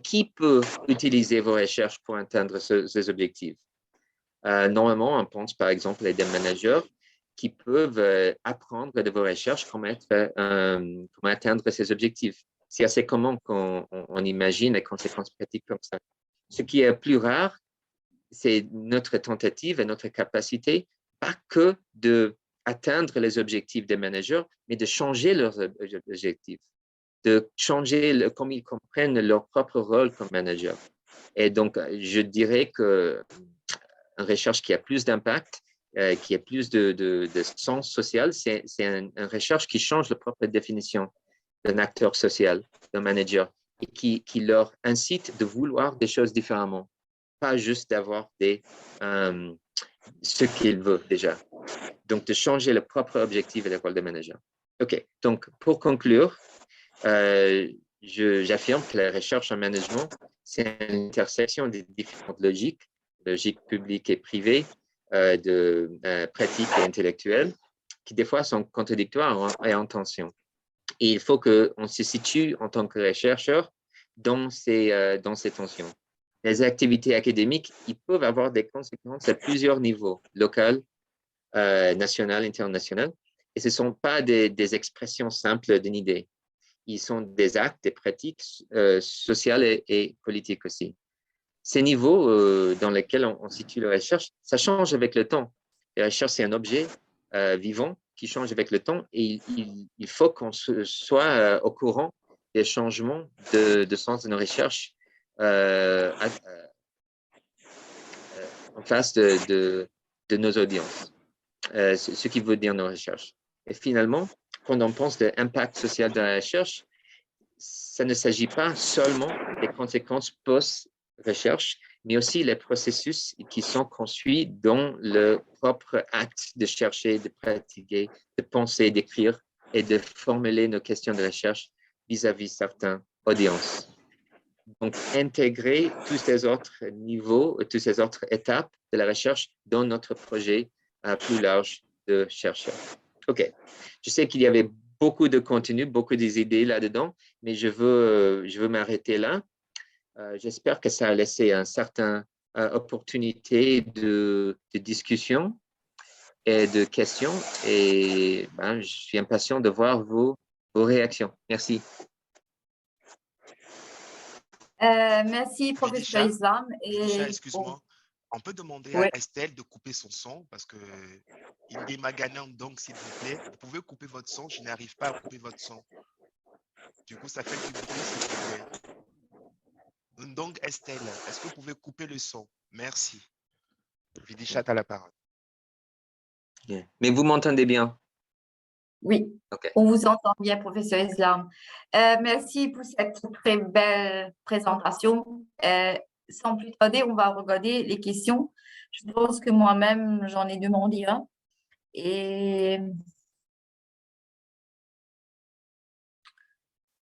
Qui peut utiliser vos recherches pour atteindre ces objectifs? Normalement, on pense par exemple à des managers qui peuvent apprendre de vos recherches comment atteindre ces objectifs. C'est assez commun qu'on imagine les conséquences pratiques comme ça. Ce qui est plus rare, c'est notre tentative et notre capacité, pas que d'atteindre les objectifs des managers, mais de changer leurs objectifs, de changer comment ils comprennent leur propre rôle comme manager. Et donc, je dirais qu'une recherche qui a plus d'impact, qui a plus de sens social, c'est une recherche qui change la propre définition d'un acteur social, d'un manager, et qui leur incite de vouloir des choses différemment, pas juste d'avoir ce qu'ils veulent déjà. Donc, de changer le propre objectif et le rôle de manager. OK, donc pour conclure, j'affirme que la recherche en management, c'est une intersection des différentes logiques publiques et privées, de pratiques et intellectuelles, qui des fois sont contradictoires et en tension. Et il faut qu'on se situe en tant que chercheur dans ces tensions. Les activités académiques, ils peuvent avoir des conséquences à plusieurs niveaux, local, national, international. Et ce ne sont pas des expressions simples d'une idée. Ils sont des actes, des pratiques sociales et politiques aussi. Ces niveaux dans lesquels on situe la recherche, ça change avec le temps. La recherche, c'est un objet vivant qui change avec le temps et il faut qu'on soit au courant des changements de sens de nos recherches en face de nos audiences, ce qui veut dire nos recherches. Et finalement, quand on pense de l'impact social de la recherche, ça ne s'agit pas seulement des conséquences post-recherche, mais aussi les processus qui sont construits dans le propre acte de chercher, de pratiquer, de penser, d'écrire et de formuler nos questions de recherche vis-à-vis certaines audiences. Donc, intégrer tous ces autres niveaux, toutes ces autres étapes de la recherche dans notre projet plus large de chercheurs. OK. Je sais qu'il y avait beaucoup de contenu, beaucoup d'idées là-dedans, mais je veux m'arrêter là. J'espère que ça a laissé une certaine opportunité de discussion et de questions. Et je suis impatient de voir vos réactions. Merci. Merci, professeur Islam. Vidisha, excuse-moi. On peut demander à Estelle de couper son son parce que il est maganant, donc s'il vous plaît, vous pouvez couper votre son. Je n'arrive pas à couper votre son. Du coup, ça fait du bruit, s'il vous plaît. Donc, Estelle, est-ce que vous pouvez couper le son? Merci. Vidisha, tu as la parole. Mais vous m'entendez bien? Oui, okay. On vous entend bien, professeur Islam. Merci pour cette très belle présentation. Sans plus tarder, on va regarder les questions. Je pense que moi-même, j'en ai demandé un. Et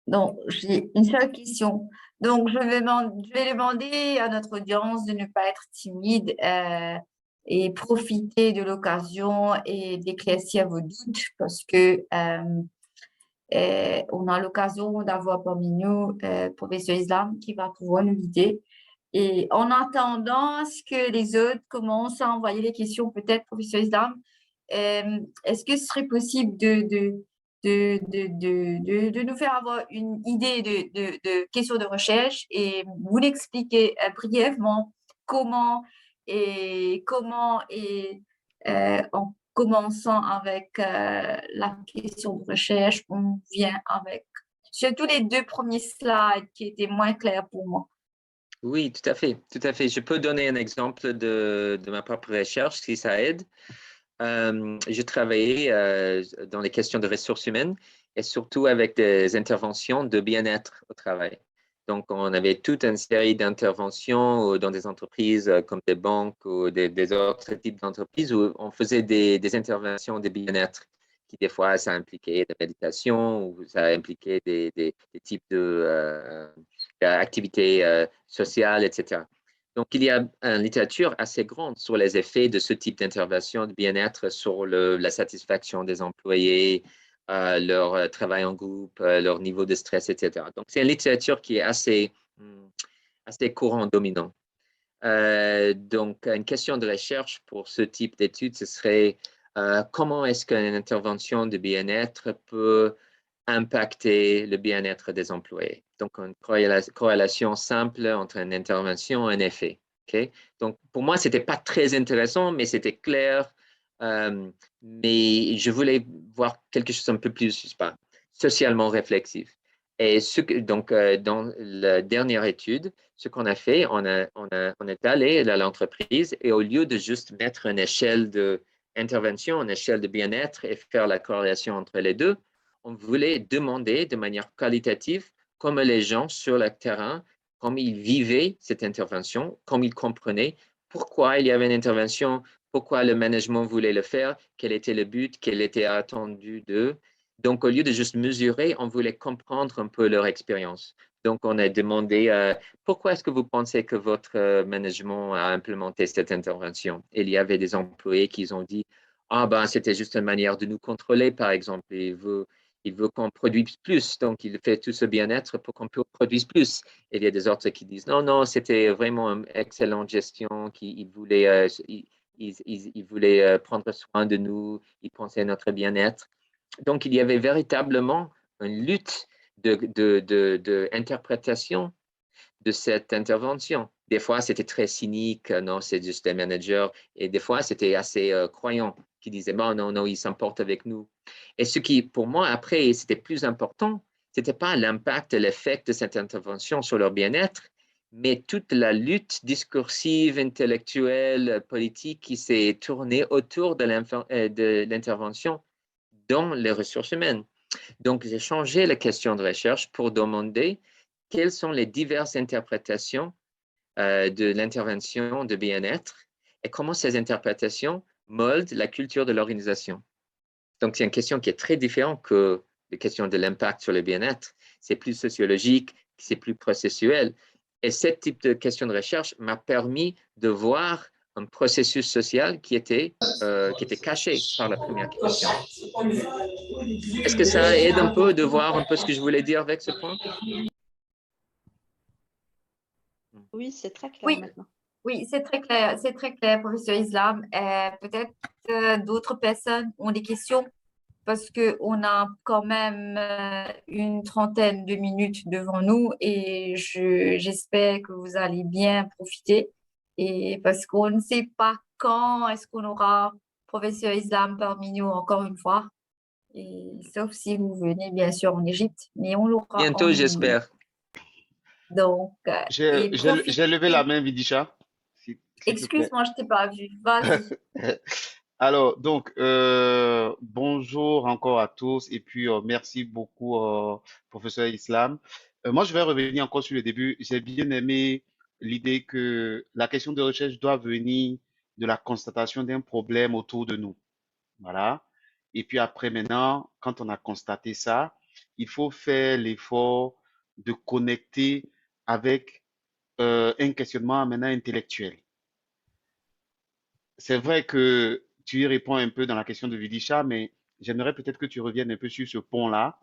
donc, j'ai une seule question. Donc, je vais demander à notre audience de ne pas être timide et profiter de l'occasion et d'éclaircir vos doutes parce que on a l'occasion d'avoir parmi nous professeur Islam qui va pouvoir nous guider. Et en attendant à ce que les autres commencent à envoyer les questions, peut-être, professeur Islam, est-ce que ce serait possible de nous faire avoir une idée de questions de recherche et vous l'expliquer brièvement comment en commençant avec la question de recherche, on vient avec surtout les 2 premiers slides qui étaient moins clairs pour moi. Oui, tout à fait, tout à fait. Je peux donner un exemple de ma propre recherche si ça aide. Je travaillais dans les questions de ressources humaines et surtout avec des interventions de bien-être au travail. Donc, on avait toute une série d'interventions dans des entreprises comme des banques ou des autres types d'entreprises où on faisait des interventions de bien-être qui, des fois, ça impliquait de méditation ou ça impliquait des types d'activités sociales, etc. Donc, il y a une littérature assez grande sur les effets de ce type d'intervention de bien-être sur la satisfaction des employés, leur travail en groupe, leur niveau de stress, etc. Donc, c'est une littérature qui est assez courant, dominant. Donc, une question de recherche pour ce type d'études, ce serait comment est-ce qu'une intervention de bien-être peut impacter le bien-être des employés. Donc, une corrélation simple entre une intervention et un effet. Okay? Donc, pour moi, ce n'était pas très intéressant, mais c'était clair. Mais je voulais voir quelque chose un peu plus, je sais pas, socialement réflexif. Et donc, dans la dernière étude, ce qu'on a fait, on est allé à l'entreprise et au lieu de juste mettre une échelle d'intervention, une échelle de bien-être et faire la corrélation entre les deux, on voulait demander de manière qualitative comment les gens sur le terrain, comment ils vivaient cette intervention, comment ils comprenaient pourquoi il y avait une intervention, pourquoi le management voulait le faire, quel était le but, quel était attendu d'eux. Donc, au lieu de juste mesurer, on voulait comprendre un peu leur expérience. Donc, on a demandé pourquoi est-ce que vous pensez que votre management a implémenté cette intervention? Et il y avait des employés qui ont dit, ah ben, c'était juste une manière de nous contrôler, par exemple. Il veut qu'on produise plus, donc il fait tout ce bien-être pour qu'on produise plus. Et il y a des autres qui disent, non, non, c'était vraiment une excellente gestion, il voulait prendre soin de nous, il pensait à notre bien-être. Donc, il y avait véritablement une lutte d'interprétation de cette intervention. Des fois, c'était très cynique, non, c'est juste des managers, et des fois, c'était assez croyant, qui disaient, bon, non, non, ils s'emportent avec nous. Et ce qui, pour moi, après, c'était plus important, ce n'était pas l'impact et l'effet de cette intervention sur leur bien-être, mais toute la lutte discursive, intellectuelle, politique qui s'est tournée autour de l'intervention dans les ressources humaines. Donc, j'ai changé la question de recherche pour demander quelles sont les diverses interprétations de l'intervention de bien-être et comment ces interprétations moldent la culture de l'organisation. Donc, c'est une question qui est très différente que la question de l'impact sur le bien-être. C'est plus sociologique, c'est plus processuel. Et ce type de question de recherche m'a permis de voir un processus social qui était caché par la première question. Est-ce que ça aide un peu de voir un peu ce que je voulais dire avec ce point? Oui, c'est très clair Oui. maintenant. Oui, c'est très clair, professeur Islam. Peut-être d'autres personnes ont des questions parce qu'on a quand même une trentaine de minutes devant nous et j'espère que vous allez bien profiter. Et parce qu'on ne sait pas quand est-ce qu'on aura professeur Islam parmi nous encore une fois. Et sauf si vous venez bien sûr en Égypte, mais on l'aura Bientôt, en ligne. j'espère. Donc, J'ai levé la main, Vidisha. S'il te plaît. Excuse-moi, je t'ai pas vu. Vas-y. Alors, donc, bonjour encore à tous et puis merci beaucoup, professeur Islam. Moi, je vais revenir encore sur le début. J'ai bien aimé l'idée que la question de recherche doit venir de la constatation d'un problème autour de nous. Voilà. Et puis après, maintenant, quand on a constaté ça, il faut faire l'effort de connecter avec un questionnement maintenant intellectuel. C'est vrai que tu y réponds un peu dans la question de Vidisha, mais j'aimerais peut-être que tu reviennes un peu sur ce pont-là.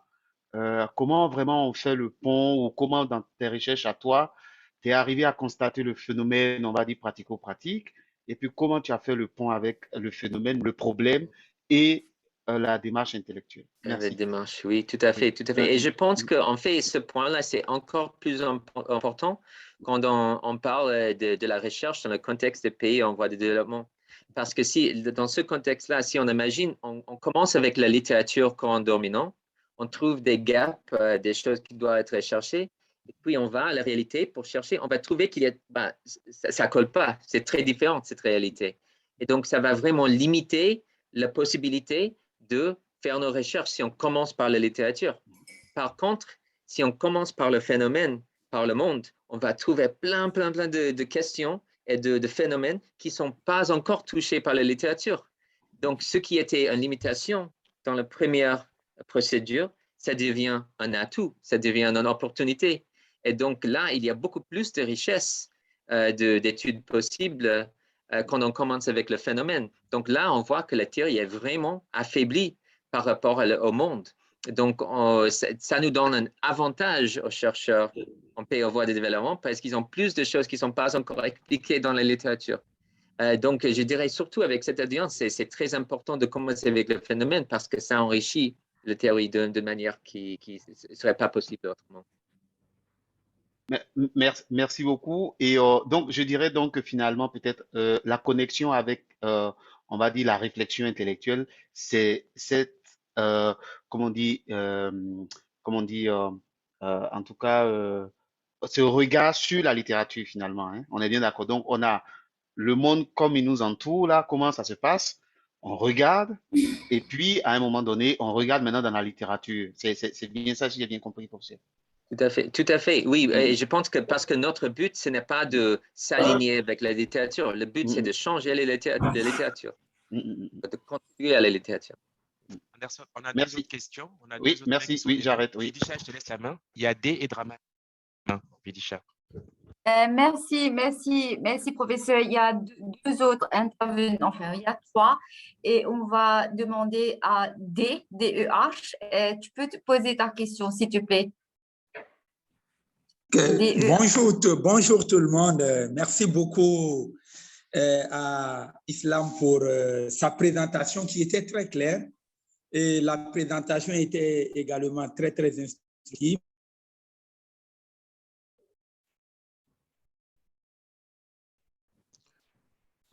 Comment vraiment on fait le pont ou comment dans tes recherches à toi, tu es arrivé à constater le phénomène, on va dire pratico-pratique, et puis comment tu as fait le pont avec le phénomène, le problème et la démarche intellectuelle. La Merci. démarche, oui, tout à fait, tout à fait. Et je pense qu'en fait, ce point-là, c'est encore plus important quand on parle de la recherche dans le contexte des pays en voie de développement. Parce que si, dans ce contexte-là, si on imagine, on commence avec la littérature courant dominant, on trouve des gaps, des choses qui doivent être recherchées. Et puis, on va à la réalité pour chercher. On va trouver qu'il y a, ça ne colle pas. C'est très différent, cette réalité. Et donc, ça va vraiment limiter la possibilité de faire nos recherches si on commence par la littérature. Par contre, si on commence par le phénomène, par le monde, on va trouver plein de questions et de phénomènes qui ne sont pas encore touchés par la littérature. Donc, ce qui était une limitation dans la première procédure, ça devient un atout, ça devient une opportunité. Et donc là, il y a beaucoup plus de richesses d'études possibles quand on commence avec le phénomène. Donc là, on voit que la théorie est vraiment affaiblie par rapport au monde. Donc, ça nous donne un avantage aux chercheurs en pays en voie de développement parce qu'ils ont plus de choses qui ne sont pas encore expliquées dans la littérature. Donc, je dirais surtout avec cette audience, c'est très important de commencer avec le phénomène parce que ça enrichit la théorie de manière qui ne serait pas possible autrement. Merci beaucoup. Et donc, je dirais donc que finalement, peut-être la connexion avec, on va dire, la réflexion intellectuelle, c'est cette, comment on dit, en tout cas, ce regard sur la littérature finalement. Hein. On est bien d'accord. Donc, on a le monde comme il nous entoure, là, comment ça se passe. On regarde, et puis à un moment donné, on regarde maintenant dans la littérature. C'est bien ça, si j'ai bien compris, professeur. Tout à fait, oui. Et je pense que parce que notre but, ce n'est pas de s'aligner avec la littérature. Le but, c'est de changer la littérature, de contribuer à la littérature. On a Merci. deux autres questions. On a Oui, deux autres merci. questions. Oui, j'arrête. Oui. Vidisha, je te laisse la main. Il y a D et Draman. Vidisha. Merci, professeur. Il y a deux autres intervenants, enfin, il y a trois, et on va demander à D-E-H. Tu peux te poser ta question, s'il te plaît. Bonjour tout le monde. Merci beaucoup à Islam pour sa présentation qui était très claire et la présentation était également très instructive.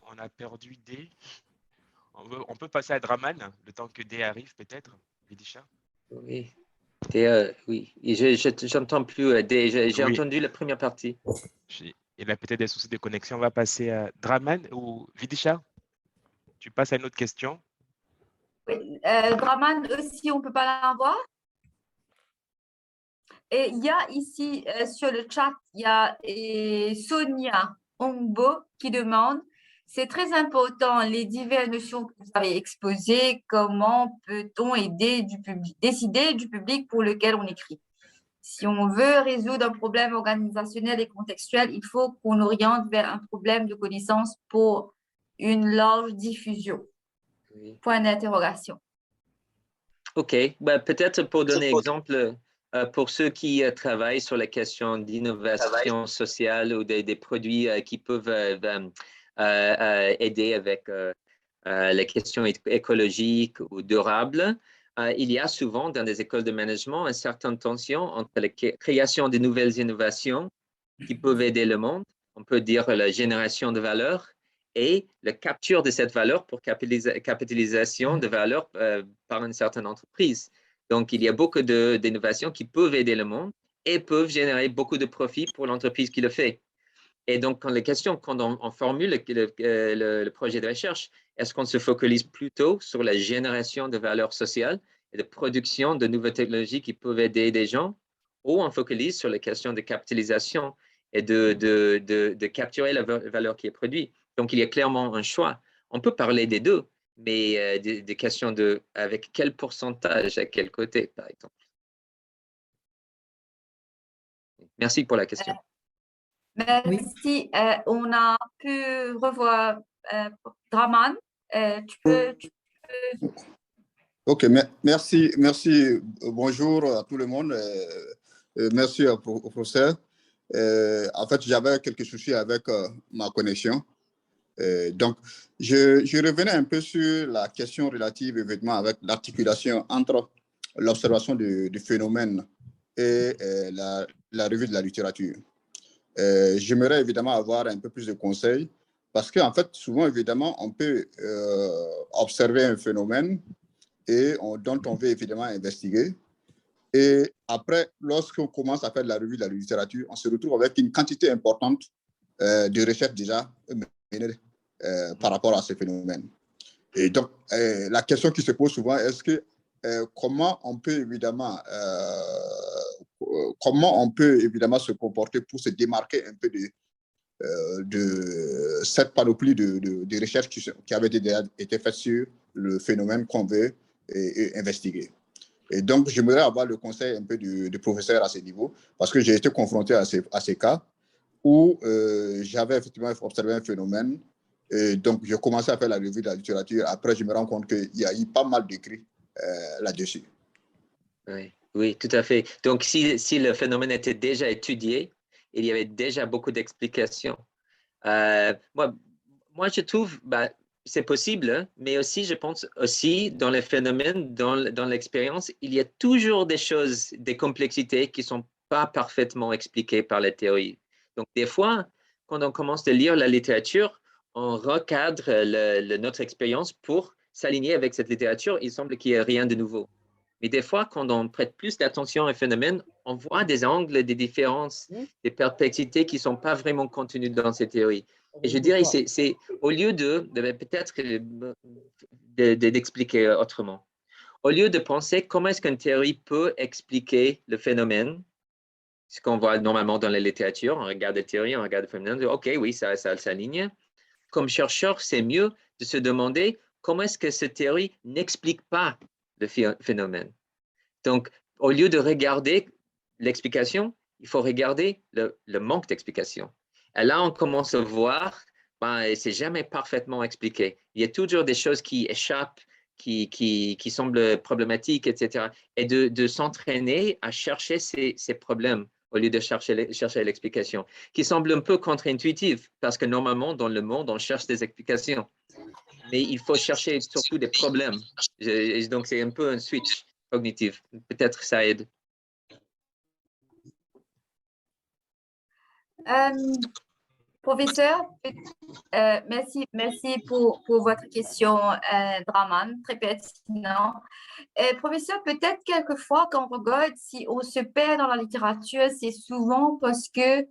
On a perdu D. On peut passer à Draman, le temps que D arrive peut-être, Vidisha. Oui. Oui, j'entends plus D. J'ai entendu la première partie. Il a peut-être des soucis de connexion. On va passer à Draman ou Vidisha. Tu passes à une autre question. Oui. Draman aussi, on ne peut pas l'avoir. Et il y a ici sur le chat, il y a Sonia Ongbo qui demande, c'est très important les diverses notions que vous avez exposées, comment peut-on aider décider du public pour lequel on écrit. Si on veut résoudre un problème organisationnel et contextuel, il faut qu'on oriente vers un problème de connaissance pour une large diffusion. Oui. Point d'interrogation. OK. Peut-être pour donner exemple, pour ceux qui travaillent sur la question d'innovation sociale ou des produits qui peuvent aider avec les questions écologiques ou durables, il y a souvent dans des écoles de management une certaine tension entre la création de nouvelles innovations qui peuvent aider le monde, on peut dire la génération de valeur, et la capture de cette valeur pour capitalisation de valeur par une certaine entreprise. Donc, il y a beaucoup d'innovations qui peuvent aider le monde et peuvent générer beaucoup de profits pour l'entreprise qui le fait. Et donc, quand on formule le projet de recherche, est-ce qu'on se focalise plutôt sur la génération de valeur sociale et de production de nouvelles technologies qui peuvent aider des gens, ou on focalise sur les questions de capitalisation et de capturer la valeur qui est produite? Donc, il y a clairement un choix. On peut parler des deux, mais des questions avec quel pourcentage, à quel côté, par exemple. Merci pour la question. Merci. On a pu revoir Draman. Tu peux... OK, merci. Bonjour à tout le monde. Merci au professeur. En fait, j'avais quelques soucis avec ma connexion. Donc, je revenais un peu sur la question relative, évidemment, avec l'articulation entre l'observation du phénomène et la revue de la littérature. J'aimerais évidemment avoir un peu plus de conseils parce qu'en fait, souvent, évidemment, on peut observer un phénomène dont on veut évidemment investiguer. Et après, lorsqu'on commence à faire de la revue de la littérature, on se retrouve avec une quantité importante de recherches déjà menées par rapport à ce phénomène. Et donc, la question qui se pose souvent, est-ce que comment on peut évidemment se comporter pour se démarquer un peu de cette panoplie de recherches qui avaient déjà été faites sur le phénomène qu'on veut investiguer. Et donc, j'aimerais avoir le conseil un peu du professeur à ce niveau, parce que j'ai été confronté à ces cas où j'avais effectivement observé un phénomène. Et donc, j'ai commencé à faire la revue de la littérature. Après, je me rends compte qu'il y a eu pas mal d'écrits là-dessus. Oui, oui, tout à fait. Donc, si le phénomène était déjà étudié, il y avait déjà beaucoup d'explications. Moi, je trouve, c'est possible, hein, mais aussi, je pense aussi, dans les phénomènes, dans l'expérience, il y a toujours des choses, des complexités qui ne sont pas parfaitement expliquées par la théorie. Donc, des fois, quand on commence à lire la littérature, on recadre notre expérience pour s'aligner avec cette littérature. Il semble qu'il n'y ait rien de nouveau. Mais des fois, quand on prête plus d'attention à un phénomène, on voit des angles, des différences, des perplexités qui ne sont pas vraiment contenues dans ces théories. Et je dirais, c'est au lieu peut-être d'expliquer autrement, au lieu de penser comment est-ce qu'une théorie peut expliquer le phénomène, ce qu'on voit normalement dans la littérature, on regarde les théories, on regarde le phénomène, OK, oui, ça s'aligne. Comme chercheur, c'est mieux de se demander comment est-ce que cette théorie n'explique pas le phénomène. Donc, au lieu de regarder l'explication, il faut regarder le manque d'explication. Et là, on commence à voir, c'est jamais parfaitement expliqué. Il y a toujours des choses qui échappent, qui semblent problématiques, etc. Et de s'entraîner à chercher ces problèmes au lieu de chercher l'explication, qui semble un peu contre-intuitif, parce que normalement, dans le monde, on cherche des explications. Mais il faut chercher surtout des problèmes. Donc, c'est un peu un switch cognitif. Peut-être ça aide. Professeur, merci pour votre question, Draman, très pertinent. Professeur, peut-être quelquefois, quand on regarde, si on se perd dans la littérature, c'est souvent parce que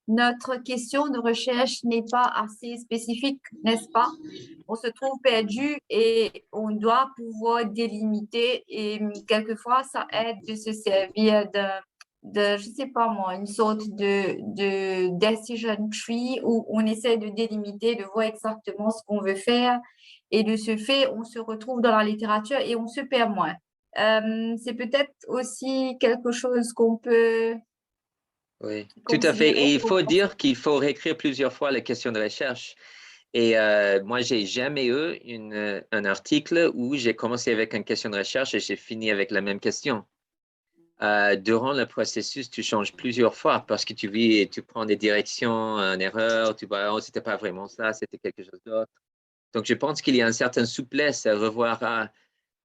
notre question de recherche n'est pas assez spécifique, n'est-ce pas? On se trouve perdu et on doit pouvoir délimiter et quelquefois, ça aide de se servir je sais pas moi, une sorte de decision tree où on essaie de délimiter, de voir exactement ce qu'on veut faire. Et de ce fait, on se retrouve dans la littérature et on se perd moins. C'est peut-être aussi quelque chose qu'on peut Oui, tout à fait. Et il faut dire qu'il faut réécrire plusieurs fois les questions de recherche. Et moi, j'ai jamais eu un article où j'ai commencé avec une question de recherche et j'ai fini avec la même question. Durant le processus, tu changes plusieurs fois parce que tu prends des directions en erreur, tu vois, oh, c'était pas vraiment ça, c'était quelque chose d'autre. Donc, je pense qu'il y a une certaine souplesse à revoir,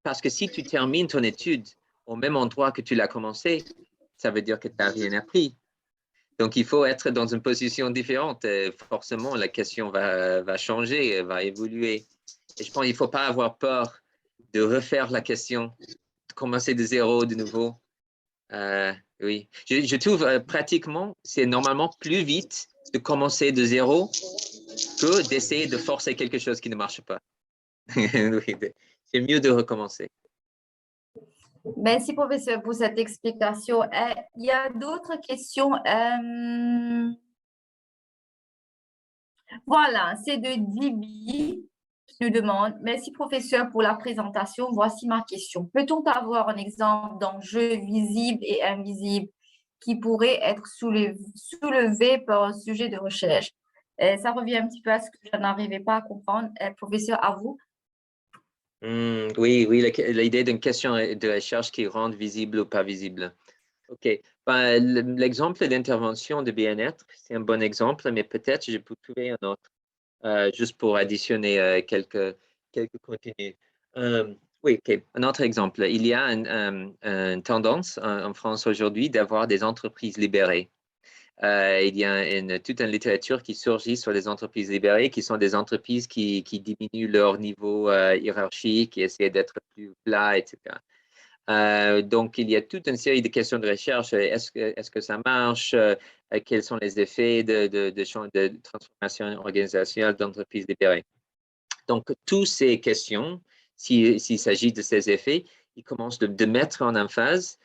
parce que si tu termines ton étude au même endroit que tu l'as commencé, ça veut dire que tu n'as rien appris. Donc, il faut être dans une position différente. Forcément, la question va changer, va évoluer. Et je pense qu'il ne faut pas avoir peur de refaire la question, de commencer de zéro de nouveau. Oui, je trouve pratiquement, c'est normalement plus vite de commencer de zéro que d'essayer de forcer quelque chose qui ne marche pas. C'est mieux de recommencer. Merci, professeur, pour cette explication. Il y a d'autres questions. Voilà, c'est de Dibi qui nous demande, merci, professeur, pour la présentation. Voici ma question. Peut-on avoir un exemple d'enjeu visible et invisible qui pourrait être soulevé par un sujet de recherche? Ça revient un petit peu à ce que je n'arrivais pas à comprendre. Professeur, à vous. Oui, l'idée d'une question de recherche qui rend visible ou pas visible. OK. L'exemple d'intervention de bien-être, c'est un bon exemple, mais peut-être je peux trouver un autre, juste pour additionner quelques contenus. Oui, OK. Un autre exemple. Il y a une tendance en France aujourd'hui d'avoir des entreprises libérées. Il y a toute une littérature qui surgit sur les entreprises libérées, qui sont des entreprises qui diminuent leur niveau hiérarchique, qui essaient d'être plus plat, etc. Donc, il y a toute une série de questions de recherche. Est-ce que ça marche? Quels sont les effets de transformation organisationnelle d'entreprises libérées? Donc, toutes ces questions, s'il s'agit de ces effets, ils commencent de mettre en emphase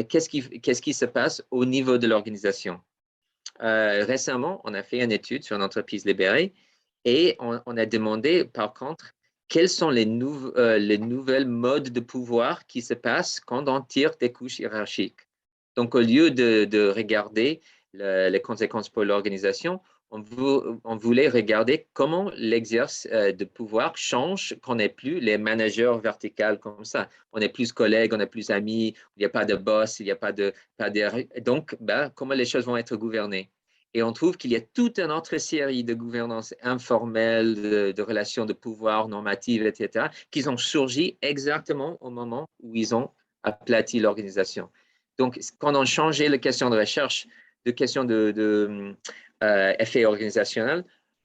qu'est-ce qui se passe au niveau de l'organisation. Récemment, on a fait une étude sur une entreprise libérée et on a demandé, par contre, quels sont les nouvelles modes de pouvoir qui se passent quand on tire des couches hiérarchiques. Donc, au lieu de regarder les conséquences pour l'organisation, on voulait regarder comment l'exercice de pouvoir change quand on n'est plus les managers verticales comme ça. On est plus collègues, on est plus amis, il n'y a pas de boss, il n'y a pas de... Donc, comment les choses vont être gouvernées. Et on trouve qu'il y a toute une autre série de gouvernances informelles, de relations de pouvoir normatives, etc., qui ont surgi exactement au moment où ils ont aplati l'organisation. Donc, quand on changeait la question de recherche, de question effet organisationnel,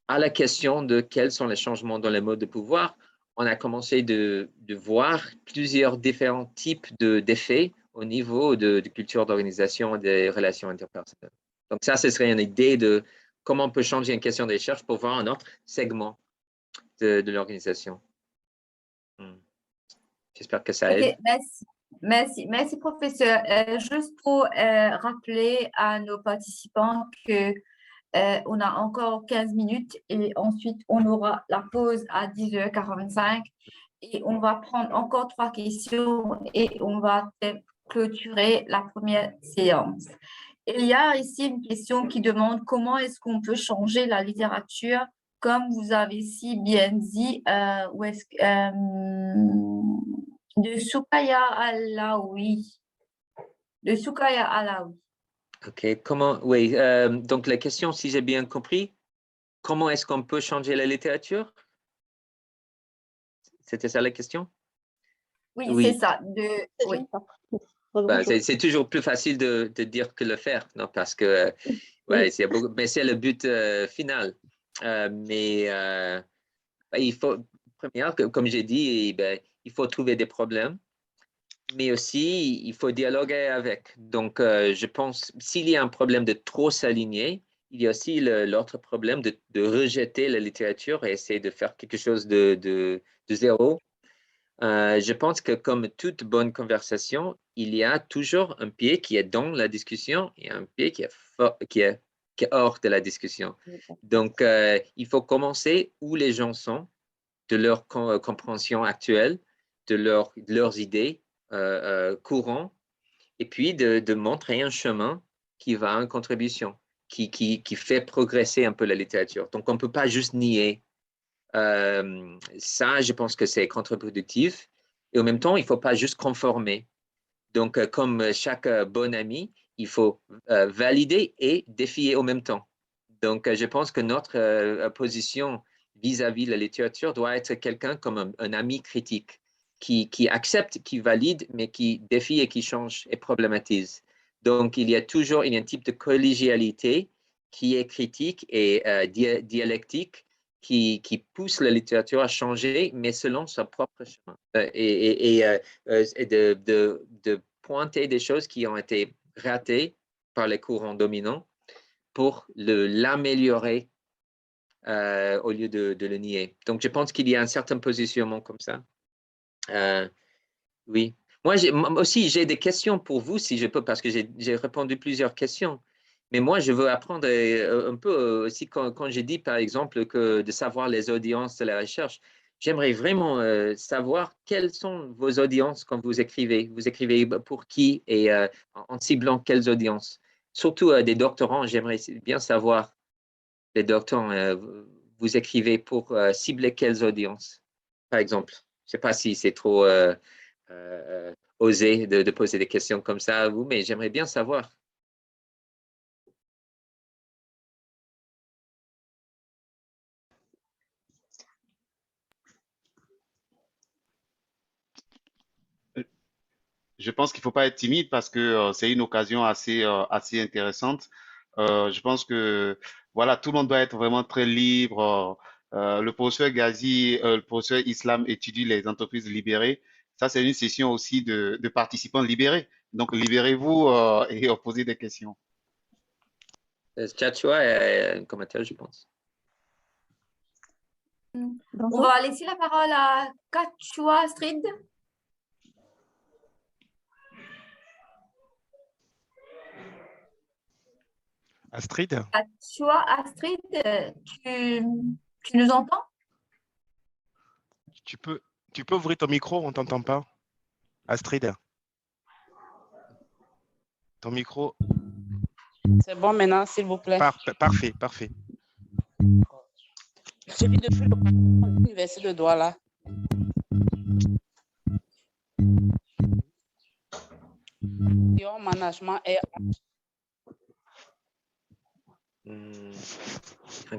à la question de quels sont les changements dans les modes de pouvoir, on a commencé de voir plusieurs différents types d'effets au niveau de culture d'organisation et des relations interpersonnelles. Donc, ça, ce serait une idée de comment on peut changer une question de recherche pour voir un autre segment de l'organisation. J'espère que ça aide. Merci, professeur. Juste pour rappeler à nos participants que on a encore 15 minutes et ensuite on aura la pause à 10h45 et on va prendre encore 3 questions et on va clôturer la première séance. Il y a ici une question qui demande comment est-ce qu'on peut changer la littérature, comme vous avez si bien dit, de Soukaya Alaoui. De Soukaya Alaoui. OK. Oui, donc la question, si j'ai bien compris, comment est-ce qu'on peut changer la littérature? C'était ça la question? Oui. C'est ça. Oui. C'est toujours plus facile de dire que le faire, non? Parce que mais c'est le but final. Il faut, comme j'ai dit, il faut trouver des problèmes, mais aussi il faut dialoguer avec. Donc, je pense s'il y a un problème de trop s'aligner, il y a aussi l'autre problème de rejeter la littérature et essayer de faire quelque chose de zéro. Je pense que comme toute bonne conversation, il y a toujours un pied qui est dans la discussion et un pied qui est hors de la discussion. Donc, il faut commencer où les gens sont, de leur compréhension actuelle, de leurs idées courantes, et puis de montrer un chemin qui va en contribution, qui fait progresser un peu la littérature. Donc, on ne peut pas juste nier. Ça, je pense que c'est contre-productif. Et en même temps, il ne faut pas juste conformer. Donc, comme chaque bon ami, il faut valider et défier en même temps. Donc, je pense que notre position vis-à-vis de la littérature doit être quelqu'un comme un ami critique qui accepte, qui valide, mais qui défie et qui change et problématise. Donc, il y a un type de collégialité qui est critique et dialectique qui pousse la littérature à changer, mais selon son propre chemin. Et de pointer des choses qui ont été ratées par les courants dominants pour l'améliorer au lieu de le nier. Donc, je pense qu'il y a un certain positionnement comme ça. Oui. Moi aussi, j'ai des questions pour vous, si je peux, parce que j'ai répondu plusieurs questions. Mais moi, je veux apprendre un peu aussi quand j'ai dit, par exemple, que de savoir les audiences de la recherche. J'aimerais vraiment savoir quelles sont vos audiences quand vous écrivez. Vous écrivez pour qui et en ciblant quelles audiences. Surtout des doctorants, j'aimerais bien savoir, les doctorants, vous écrivez pour cibler quelles audiences, par exemple. Je ne sais pas si c'est trop osé de poser des questions comme ça à vous, mais j'aimerais bien savoir. Je pense qu'il ne faut pas être timide parce que c'est une occasion assez intéressante. Je pense que voilà, tout le monde doit être vraiment très libre. Le professeur Ghazi, le professeur Islam étudie les entreprises libérées. Ça, c'est une session aussi de participants libérés. Donc, libérez-vous et posez des questions. Tchatchoua a un commentaire, je pense. On va laisser la parole à Kachua Astrid. Astrid? Kachua Astrid, tu nous entends? Tu peux ouvrir ton micro, on ne t'entend pas. Astrid? Ton micro. C'est bon maintenant, s'il vous plaît. Parfait, parfait. Celui de l'université de Douala. Management et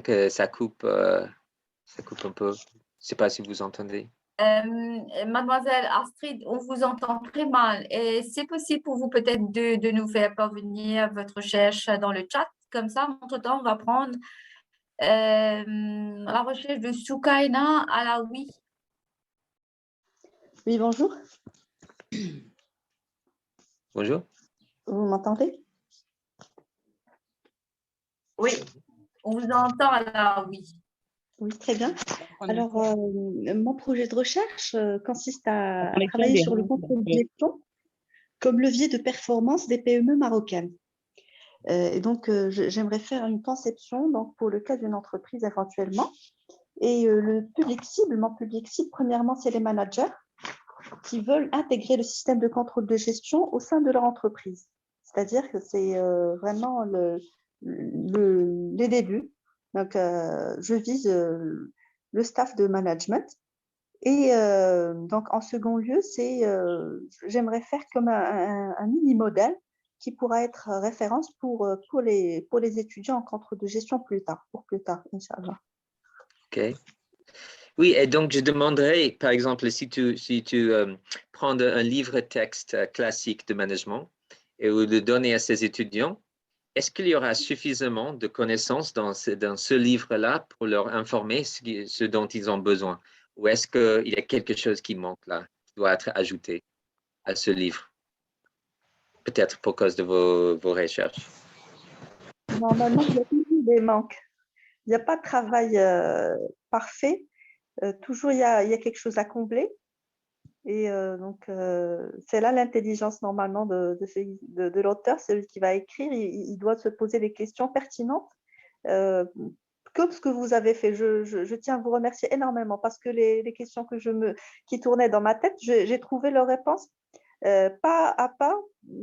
que ça coupe un peu. Je ne sais pas si vous entendez. Mademoiselle Astrid, on vous entend très mal. Et c'est possible pour vous peut-être de nous faire parvenir votre recherche dans le chat. Comme ça, entre-temps, on va prendre la recherche de Soukaina Alaoui. Oui, bonjour. Bonjour. Vous m'entendez? Oui, on vous entend Alaoui. Oui, très bien. Alors, mon projet de recherche consiste à travailler sur le contrôle de gestion comme levier de performance des PME marocaines. Et donc, j'aimerais faire une conception donc, pour le cas d'une entreprise éventuellement. Et le public cible, mon public cible, premièrement, c'est les managers qui veulent intégrer le système de contrôle de gestion au sein de leur entreprise. C'est-à-dire que c'est vraiment les débuts. Donc, je vise le staff de management. Et donc, en second lieu, j'aimerais faire comme un mini-modèle qui pourra être référence pour les étudiants en contrôle de gestion pour plus tard, Inch'Allah. OK. Oui, et donc je demanderais, par exemple, si tu prends un livre texte classique de management et vous le donnez à ces étudiants, est-ce qu'il y aura suffisamment de connaissances dans ce livre-là pour leur informer ce dont ils ont besoin? Ou est-ce qu'il y a quelque chose qui manque là, qui doit être ajouté à ce livre? Peut-être pour cause de vos recherches. Normalement, il y a toujours des manques. Il n'y a pas de travail parfait. Toujours, il y a quelque chose à combler. Et donc, c'est là l'intelligence normalement de l'auteur, celui qui va écrire. Il doit se poser des questions pertinentes, comme ce que vous avez fait. Je tiens à vous remercier énormément parce que les questions qui tournaient dans ma tête, j'ai trouvé leurs réponses pas à pas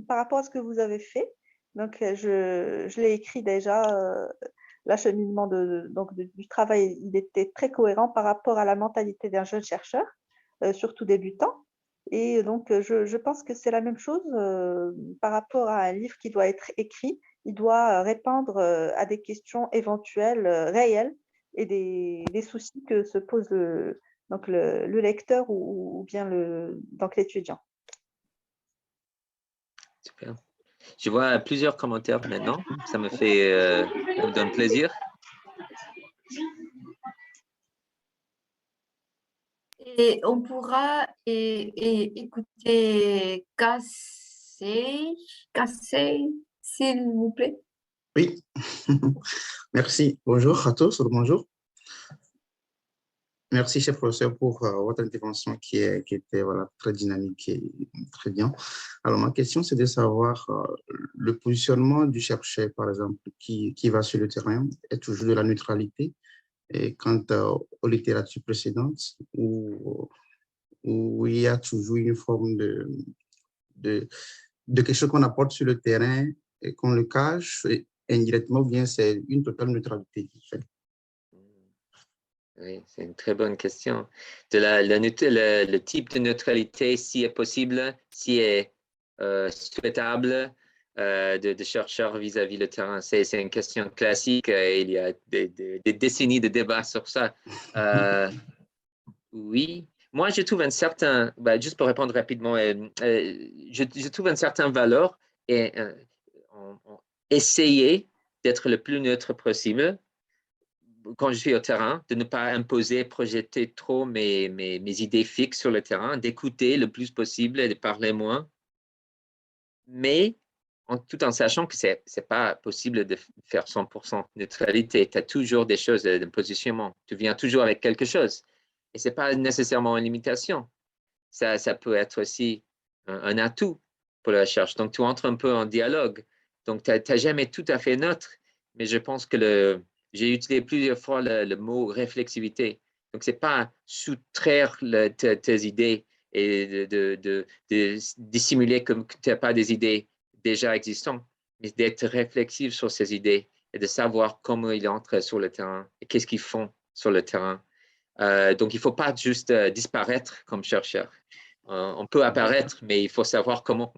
par rapport à ce que vous avez fait. Donc, je l'ai écrit déjà. L'acheminement du travail, il était très cohérent par rapport à la mentalité d'un jeune chercheur, surtout débutant. Et donc, je pense que c'est la même chose par rapport à un livre qui doit être écrit. Il doit répondre à des questions éventuelles, réelles, et des soucis que se pose le lecteur ou bien l'étudiant. Super. Je vois plusieurs commentaires maintenant. Ça me donne plaisir. Et on pourra écouter Cassé, s'il vous plaît. Oui, merci. Bonjour à tous, bonjour. Merci, chef professeur, pour votre intervention qui était voilà, très dynamique et très bien. Alors, ma question, c'est de savoir le positionnement du chercheur, par exemple, qui va sur le terrain, est toujours de la neutralité, et quant aux littératures précédentes, où il y a toujours une forme de quelque chose qu'on apporte sur le terrain et qu'on le cache, et indirectement, bien, c'est une totale neutralité qui fait. Oui, c'est une très bonne question. Le type de neutralité, si est possible, si est souhaitable de chercheurs vis-à-vis le terrain, c'est une question classique et il y a des décennies de débats sur ça. Oui, moi je trouve juste pour répondre rapidement, je trouve une certaine valeur et essayer d'être le plus neutre possible. quand je suis au terrain, de ne pas imposer, projeter trop mes idées fixes sur le terrain, d'écouter le plus possible et de parler moins, mais tout en sachant que ce n'est pas possible de faire 100% neutralité. Tu as toujours des choses de positionnement. Tu viens toujours avec quelque chose. Et ce n'est pas nécessairement une limitation. Ça peut être aussi un atout pour la recherche. Donc, tu entres un peu en dialogue. Donc, tu n'as jamais tout à fait neutre. Mais je pense que j'ai utilisé plusieurs fois le mot réflexivité. Donc, ce n'est pas soustraire tes idées et de dissimuler comme que tu n'as pas des idées déjà existantes, mais d'être réflexif sur ces idées et de savoir comment ils entrent sur le terrain et qu'est-ce qu'ils font sur le terrain. Donc, il ne faut pas juste disparaître comme chercheur. On peut apparaître, mais il faut savoir comment.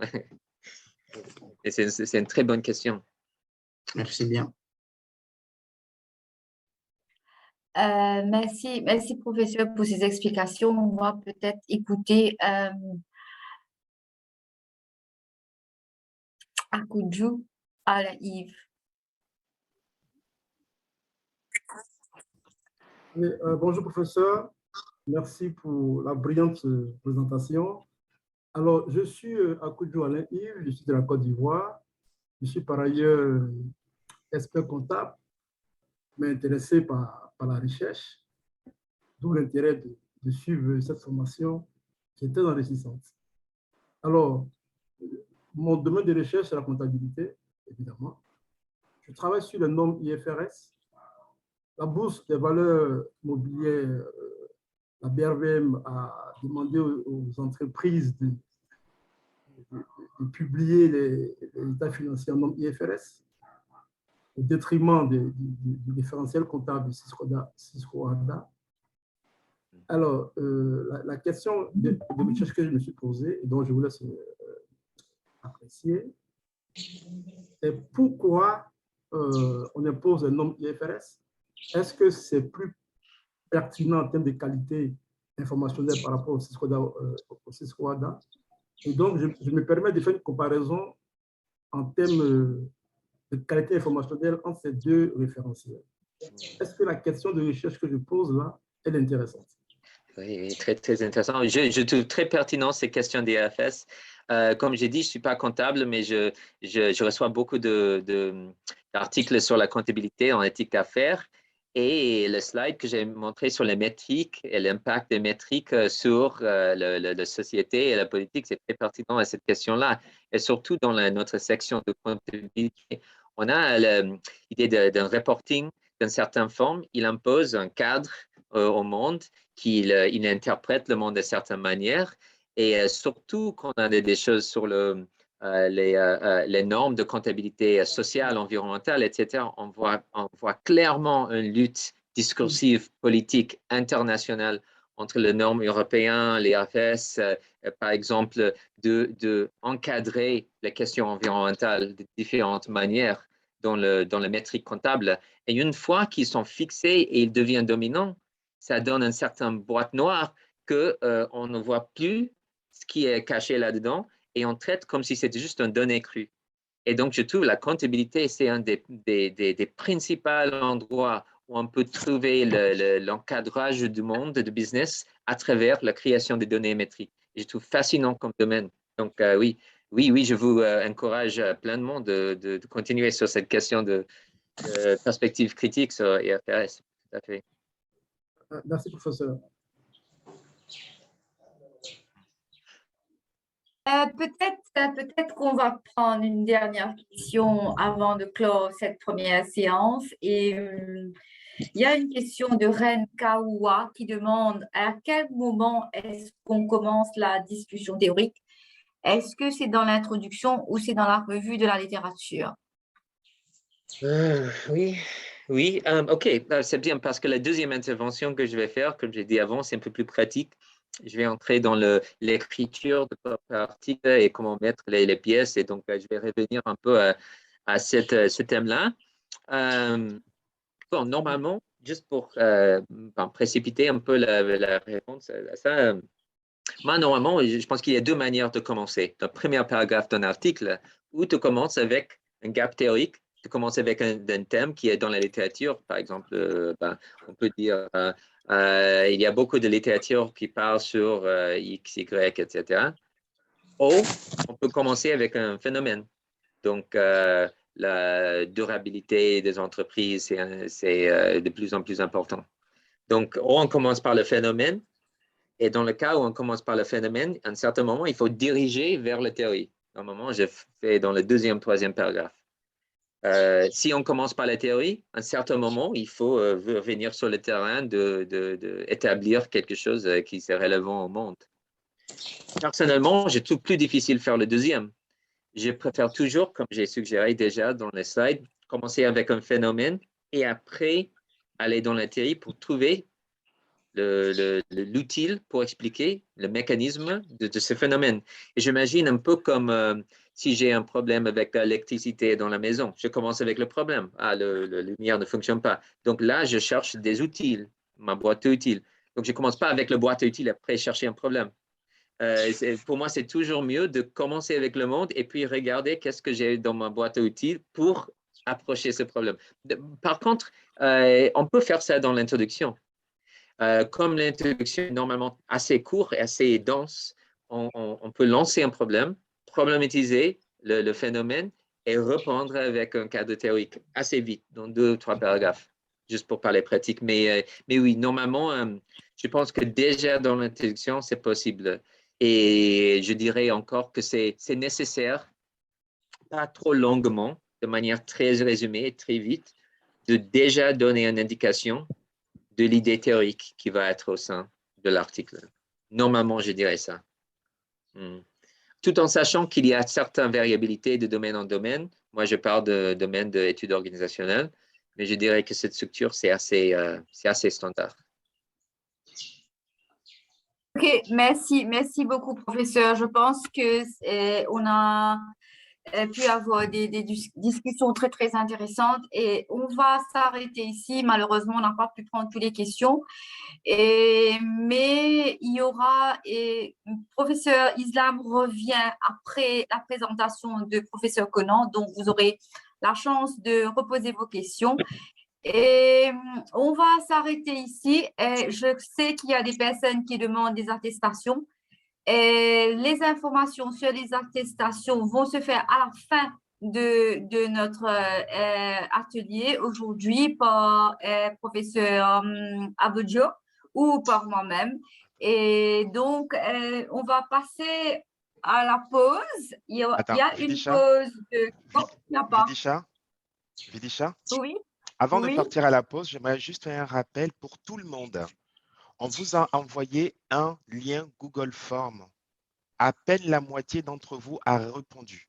Et c'est une très bonne question. Merci bien. Merci, professeur, pour ces explications. On va peut-être écouter Akudju Alain-Yves. Bonjour professeur, merci pour la brillante présentation. Alors, je suis Akudju Alain-Yves, je suis de la Côte d'Ivoire. Je suis par ailleurs expert comptable, mais intéressé par la recherche, d'où l'intérêt de suivre cette formation qui est très enrichissante. Alors, mon domaine de recherche, c'est la comptabilité, évidemment. Je travaille sur les normes IFRS. La Bourse des valeurs mobilières, la BRVM, a demandé aux entreprises de publier les états financiers en normes IFRS au détriment du différentiel comptable Cisco-ADA. Alors, la question de recherche que je me suis posée et dont je vous laisse apprécier, c'est pourquoi on impose un norme IFRS. Est-ce que c'est plus pertinent en termes de qualité informationnelle par rapport au Cisco-ADA? Et donc, je me permets de faire une comparaison en termes de qualité informationnelle entre ces deux référentiels. Est-ce que la question de recherche que je pose là, elle est intéressante? Oui, très, très intéressant. Je trouve très pertinent ces questions d'IFRS. Comme j'ai dit, je ne suis pas comptable, mais je reçois beaucoup d'articles sur la comptabilité en éthique d'affaires. Et le slide que j'ai montré sur les métriques et l'impact des métriques sur la société et la politique, c'est très pertinent à cette question-là. Et surtout dans notre section de comptabilité, on a l'idée d'un reporting d'une certaine forme. Il impose un cadre au monde, qu'il interprète le monde de certaines manières. Et surtout, quand on a des choses sur les normes de comptabilité sociale, environnementale, etc., on voit clairement une lutte discursive, politique, internationale entre les normes européennes, les AFS, par exemple, d'encadrer les questions environnementales de différentes manières dans les métriques comptables. Et une fois qu'ils sont fixés et ils deviennent dominants, ça donne une certaine boîte noire qu'on ne voit plus ce qui est caché là-dedans et on traite comme si c'était juste une donnée crue. Et donc, je trouve la comptabilité, c'est un des principaux endroits où on peut trouver l'encadrage du monde de business à travers la création des données métriques. Et je trouve fascinant comme domaine. Donc, oui, je vous encourage pleinement de continuer sur cette question de perspective critique sur IFRS. Tout à fait. Merci, professeur. Peut-être qu'on va prendre une dernière question avant de clore cette première séance. Et il y a une question de Ren Kaoua qui demande à quel moment est-ce qu'on commence la discussion théorique? Est-ce que c'est dans l'introduction ou c'est dans la revue de la littérature? Oui, OK, c'est bien parce que la deuxième intervention que je vais faire, comme j'ai dit avant, c'est un peu plus pratique. Je vais entrer dans l'écriture de l'article et comment mettre les pièces. Et donc, je vais revenir un peu à ce thème-là. Bon, normalement, juste pour précipiter un peu la réponse à ça, moi, normalement, je pense qu'il y a deux manières de commencer. Le premier paragraphe d'un article où tu commences avec un gap théorique de commencer avec un thème qui est dans la littérature. Par exemple, on peut dire il y a beaucoup de littérature qui parle sur X, Y, etc. Ou on peut commencer avec un phénomène. Donc, la durabilité des entreprises, c'est de plus en plus important. Donc, on commence par le phénomène. Et dans le cas où on commence par le phénomène, à un certain moment, il faut diriger vers la théorie. Normalement, je fais dans le 2e, 3e paragraphe. Si on commence par la théorie, à un certain moment, il faut venir sur le terrain d'établir quelque chose qui est relevant au monde. Personnellement, j'ai tout plus difficile de faire le 2e. Je préfère toujours, comme j'ai suggéré déjà dans les slides, commencer avec un phénomène et après aller dans la théorie pour trouver l'utile pour expliquer le mécanisme de ce phénomène. Et j'imagine un peu comme si j'ai un problème avec l'électricité dans la maison. Je commence avec le problème. Ah, la lumière ne fonctionne pas. Donc là, je cherche des outils, ma boîte à outils. Donc, je ne commence pas avec la boîte à outils après chercher un problème. Pour moi, c'est toujours mieux de commencer avec le monde et puis regarder qu'est-ce que j'ai dans ma boîte à outils pour approcher ce problème. Par contre, on peut faire ça dans l'introduction. Comme l'introduction est normalement assez courte et assez dense, on peut lancer un problème, problématiser le phénomène et répondre avec un cadre théorique assez vite, dans 2 ou 3 paragraphes, juste pour parler pratique. Mais oui, normalement, je pense que déjà dans l'introduction, c'est possible. Et je dirais encore que c'est nécessaire, pas trop longuement, de manière très résumée et très vite, de déjà donner une indication de l'idée théorique qui va être au sein de l'article. Normalement, je dirais ça. Tout en sachant qu'il y a certaines variabilités de domaine en domaine. Moi, je parle de domaine d'études organisationnelles, mais je dirais que cette structure, c'est assez standard. OK, merci beaucoup, professeur. Je pense que on a pu avoir des discussions très, très intéressantes et on va s'arrêter ici. Malheureusement, on n'a pas pu prendre toutes les questions. Mais il y aura, professeur Islam revient après la présentation de professeur Conan, donc vous aurez la chance de reposer vos questions. Et on va s'arrêter ici. Je sais qu'il y a des personnes qui demandent des attestations. Les informations sur les attestations vont se faire à la fin de notre atelier aujourd'hui par professeur Abodjo ou par moi-même. Et donc, on va passer à la pause. Il y a une pause de... Oh, il n'y a pas. Vidisha? Oui. Avant de partir à la pause, j'aimerais juste faire un rappel pour tout le monde. On vous a envoyé un lien Google Form. À peine la moitié d'entre vous a répondu.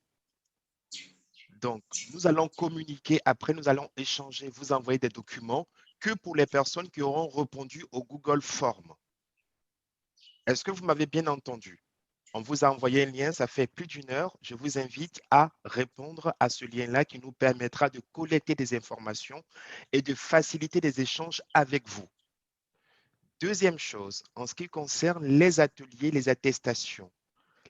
Donc, nous allons communiquer, après nous allons échanger, vous envoyer des documents que pour les personnes qui auront répondu au Google Form. Est-ce que vous m'avez bien entendu? On vous a envoyé un lien, ça fait plus d'1 heure. Je vous invite à répondre à ce lien-là qui nous permettra de collecter des informations et de faciliter des échanges avec vous. Deuxième chose, en ce qui concerne les ateliers, les attestations.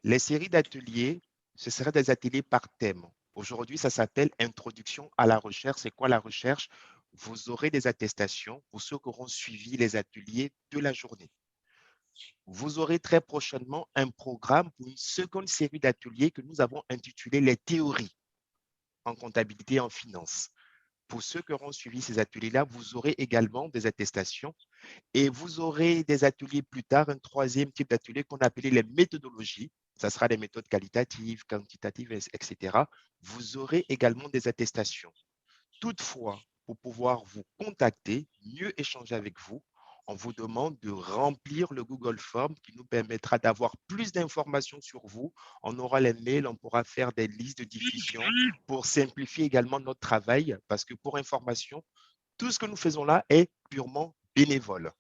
Les séries d'ateliers, ce seraient des ateliers par thème. Aujourd'hui, ça s'appelle Introduction à la recherche. C'est quoi la recherche? Vous aurez des attestations pour ceux qui auront suivi les ateliers de la journée. Vous aurez très prochainement un programme pour une seconde série d'ateliers que nous avons intitulé Les théories en comptabilité et en finance. Pour ceux qui auront suivi ces ateliers-là, vous aurez également des attestations et vous aurez des ateliers plus tard, un 3e type d'atelier qu'on appelait les méthodologies. Ça sera des méthodes qualitatives, quantitatives, etc. Vous aurez également des attestations. Toutefois, pour pouvoir vous contacter, mieux échanger avec vous, on vous demande de remplir le Google Form qui nous permettra d'avoir plus d'informations sur vous. On aura les mails, on pourra faire des listes de diffusion pour simplifier également notre travail parce que pour information, tout ce que nous faisons là est purement bénévole.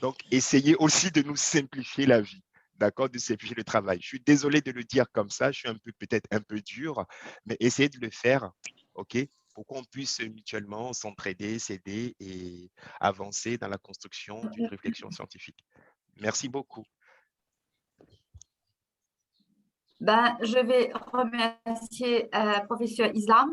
Donc, essayez aussi de nous simplifier la vie, d'accord, de simplifier le travail. Je suis désolé de le dire comme ça, je suis peut-être un peu dur, mais essayez de le faire, OK, pour qu'on puisse mutuellement s'entraider, s'aider et avancer dans la construction d'une réflexion scientifique. Merci beaucoup. Je vais remercier professeur Islam.